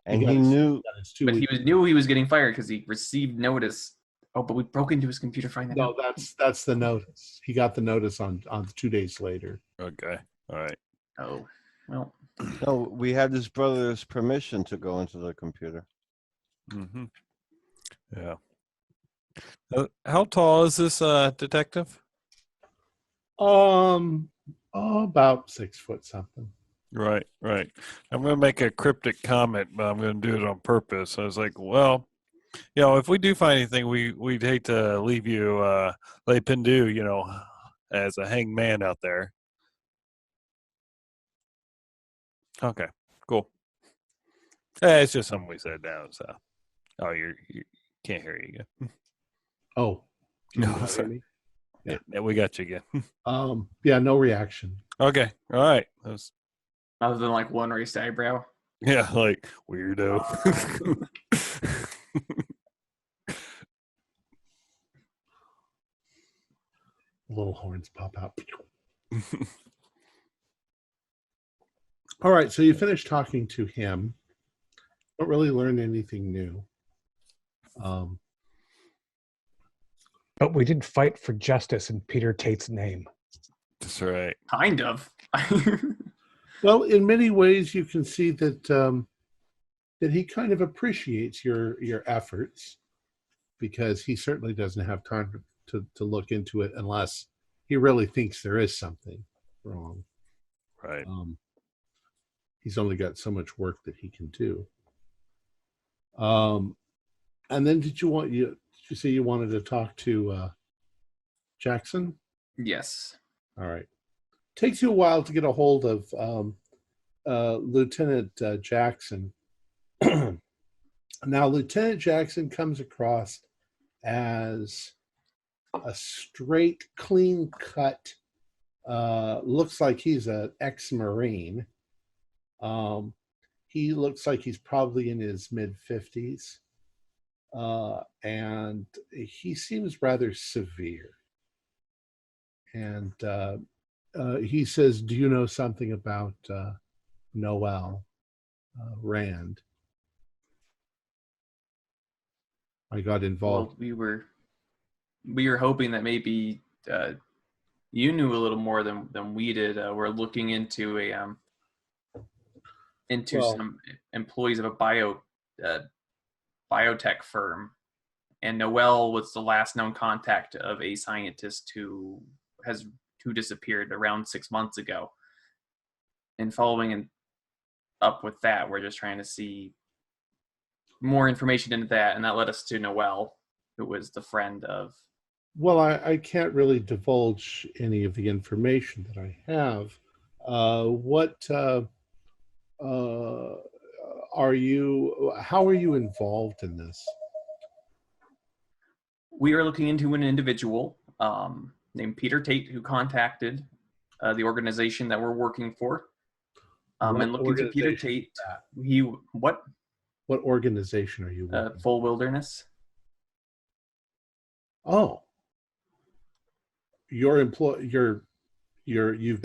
And he knew. But he knew he was getting fired because he received notice. Oh, but we broke into his computer finding No, that's the notice. He got the notice on 2 days later. Okay. All right. Oh, well. No, we had his brother's permission to go into the computer. Mm-hmm. Yeah. How tall is this detective? About 6 foot something. Right, right. I'm going to make a cryptic comment, but I'm going to do it on purpose. I was like, well, if we do find anything, we'd hate to leave you, lay Pindu, as a hanged man out there. Okay, cool. It's just something we said down. So, you can't hear you again. Oh, can you No, not hear sorry. me? Yeah, we got you again. Yeah, no reaction. Okay, all right. Other than like one raised eyebrow. Yeah, like weirdo. Little horns pop out. All right, so you finished talking to him. Don't really learn anything new. But we did fight for justice in Peter Tate's name. That's right. Kind of. Well, in many ways, you can see that that he kind of appreciates your efforts, because he certainly doesn't have time to look into it unless he really thinks there is something wrong. Right. He's only got so much work that he can do. And then did you say you wanted to talk to Jackson? Yes. All right. Takes you a while to get a hold of Lieutenant Jackson. Now, Lieutenant Jackson comes across as a straight, clean-cut, looks like he's an ex-Marine. He looks like he's probably in his mid-50s. And he seems rather severe. And he says, do you know something about Noel Rand? I got involved. Well, we were hoping that maybe you knew a little more than we did. We're looking into some employees of a biotech firm, and Noel was the last known contact of a scientist who disappeared around 6 months ago. And following up with that, we're just trying to see more information into that, and that led us to Noel, who was the friend of. Well, I can't really divulge any of the information that I have. How are you involved in this? We are looking into an individual named Peter Tate, who contacted the organization that we're working for. And looking to Peter Tate, What organization are you working? Full Wilderness. Oh, you've been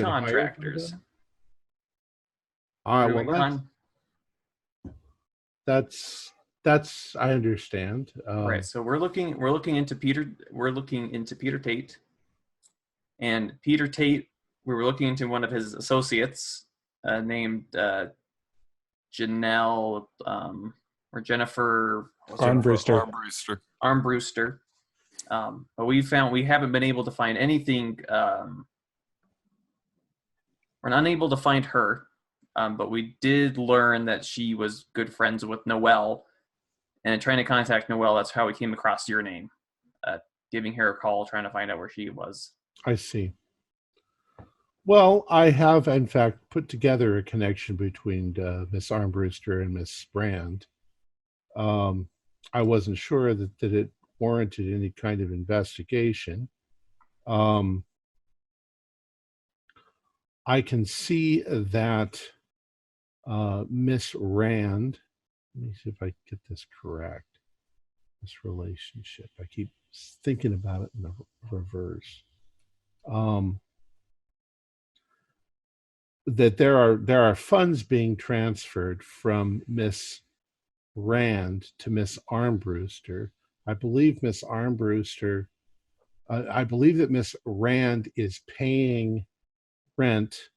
Contractors. All right, well, that's I understand. Right. So we're looking into Peter Tate, and Peter Tate. We were looking into one of his associates named Janelle or Jennifer Armbruster. Armbruster. But we haven't been able to find anything. We're not able to find her, but we did learn that she was good friends with Noel. And trying to contact Noel, that's how we came across your name. Giving her a call, trying to find out where she was. I see. Well, I have, in fact, put together a connection between Miss Armbruster and Miss Brand. I wasn't sure that it warranted any kind of investigation. I can see that Miss Rand, let me see if I get this correct, this relationship. I keep thinking about it in the reverse. That there are funds being transferred from Miss Rand to Miss Armbruster. I believe Miss Armbruster, I believe that Miss Rand is paying rent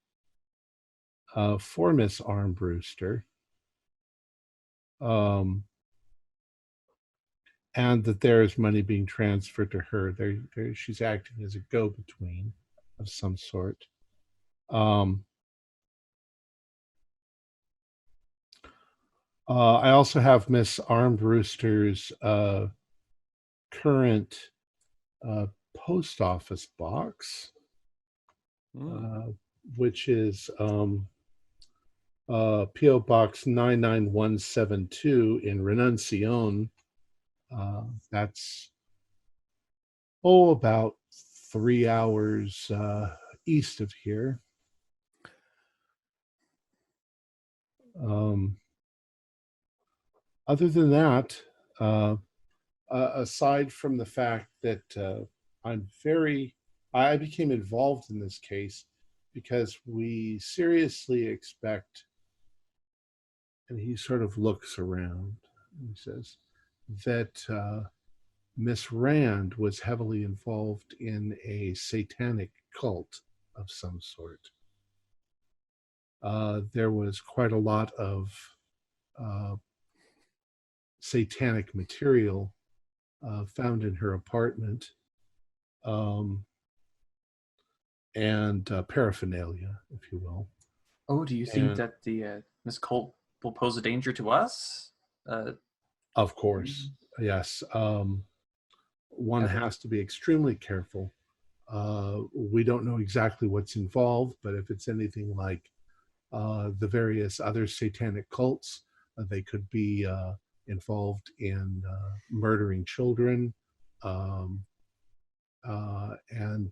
for Miss Armbruster. And that there is money being transferred to her. She's acting as a go-between of some sort. I also have Miss Armed Rooster's current post office box, which is P.O. Box 99172 in Renuncion. That's about 3 hours east of here. Other than that, aside from the fact that I became involved in this case because we seriously expect, and he sort of looks around and he says, that Miss Rand was heavily involved in a satanic cult of some sort. There was quite a lot of satanic material found in her apartment, and paraphernalia, if you will. Oh, do you think that this cult will pose a danger to us? Of course, yes. One has to be extremely careful. We don't know exactly what's involved, but if it's anything like the various other satanic cults, they could be involved in murdering children and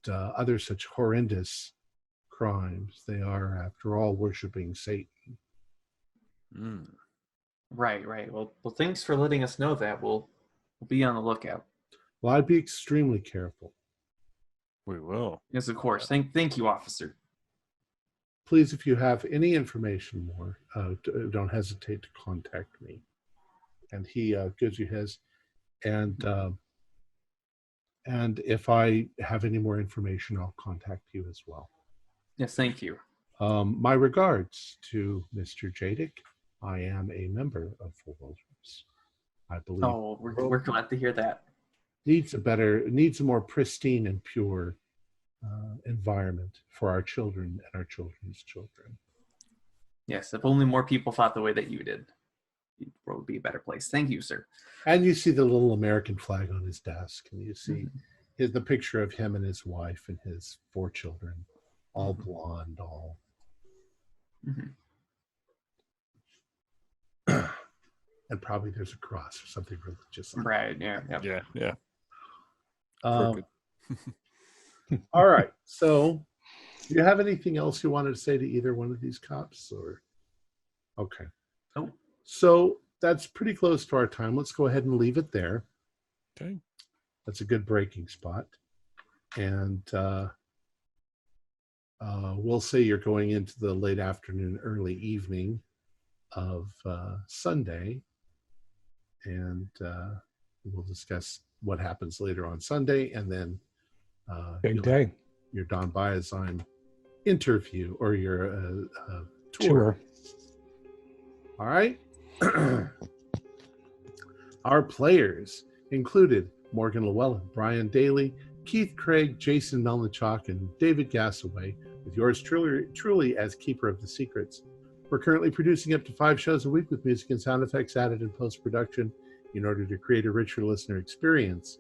other such horrendous crimes. They are, after all, worshiping Satan. Right. Well, thanks for letting us know that. We'll be on the lookout. Well, I'd be extremely careful. We will. Yes, of course. Thank you, officer. Please, if you have any information more, don't hesitate to contact me. And he gives you his. And if I have any more information, I'll contact you as well. Yes, thank you. My regards to Mr. Jadick. I am a member of Full Wilderness. I believe. Oh, we're glad to hear that. Needs a more pristine and pure environment for our children and our children's children. Yes, if only more people thought the way that you did, the world would be a better place. Thank you, sir. And you see the little American flag on his desk, and you see the picture of him and his wife and his 4 children, all blonde, all. And probably there's a cross or something religious. Right. Yeah. All right. So, do you have anything else you wanted to say to either one of these cops, or? Okay. Oh. So that's pretty close to our time. Let's go ahead and leave it there. Okay. That's a good breaking spot. And we'll say you're going into the late afternoon, early evening of Sunday. And we'll discuss what happens later on Sunday. And then big day. Your Don Biazine interview or your Tour. All right. Our players included Morgan Llewellyn, Brian Daly, Keith Craig, Jason Melnichuk, and David Gassaway, with yours truly as Keeper of the Secrets. We're currently producing up to 5 shows a week with music and sound effects added in post-production in order to create a richer listener experience.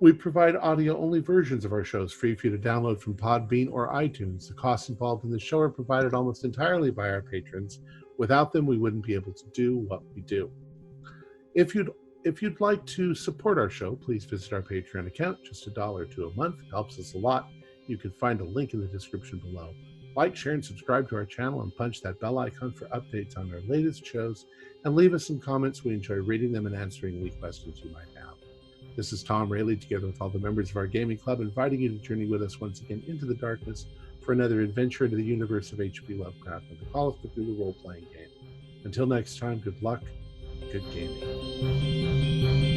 We provide audio-only versions of our shows free for you to download from Podbean or iTunes. The costs involved in the show are provided almost entirely by our patrons. Without them, we wouldn't be able to do what we do. If you'd like to support our show, please visit our Patreon account. Just $1 or $2 a month. It helps us a lot. You can find a link in the description below. Like, share, and subscribe to our channel, and punch that bell icon for updates on our latest shows, and leave us some comments. We enjoy reading them and answering any questions you might have. This is Tom Rayleigh, together with all the members of our gaming club, inviting you to journey with us once again into the darkness for another adventure into the universe of H.P. Lovecraft and the Call of Cthulhu role-playing game. Until next time, good luck, good gaming.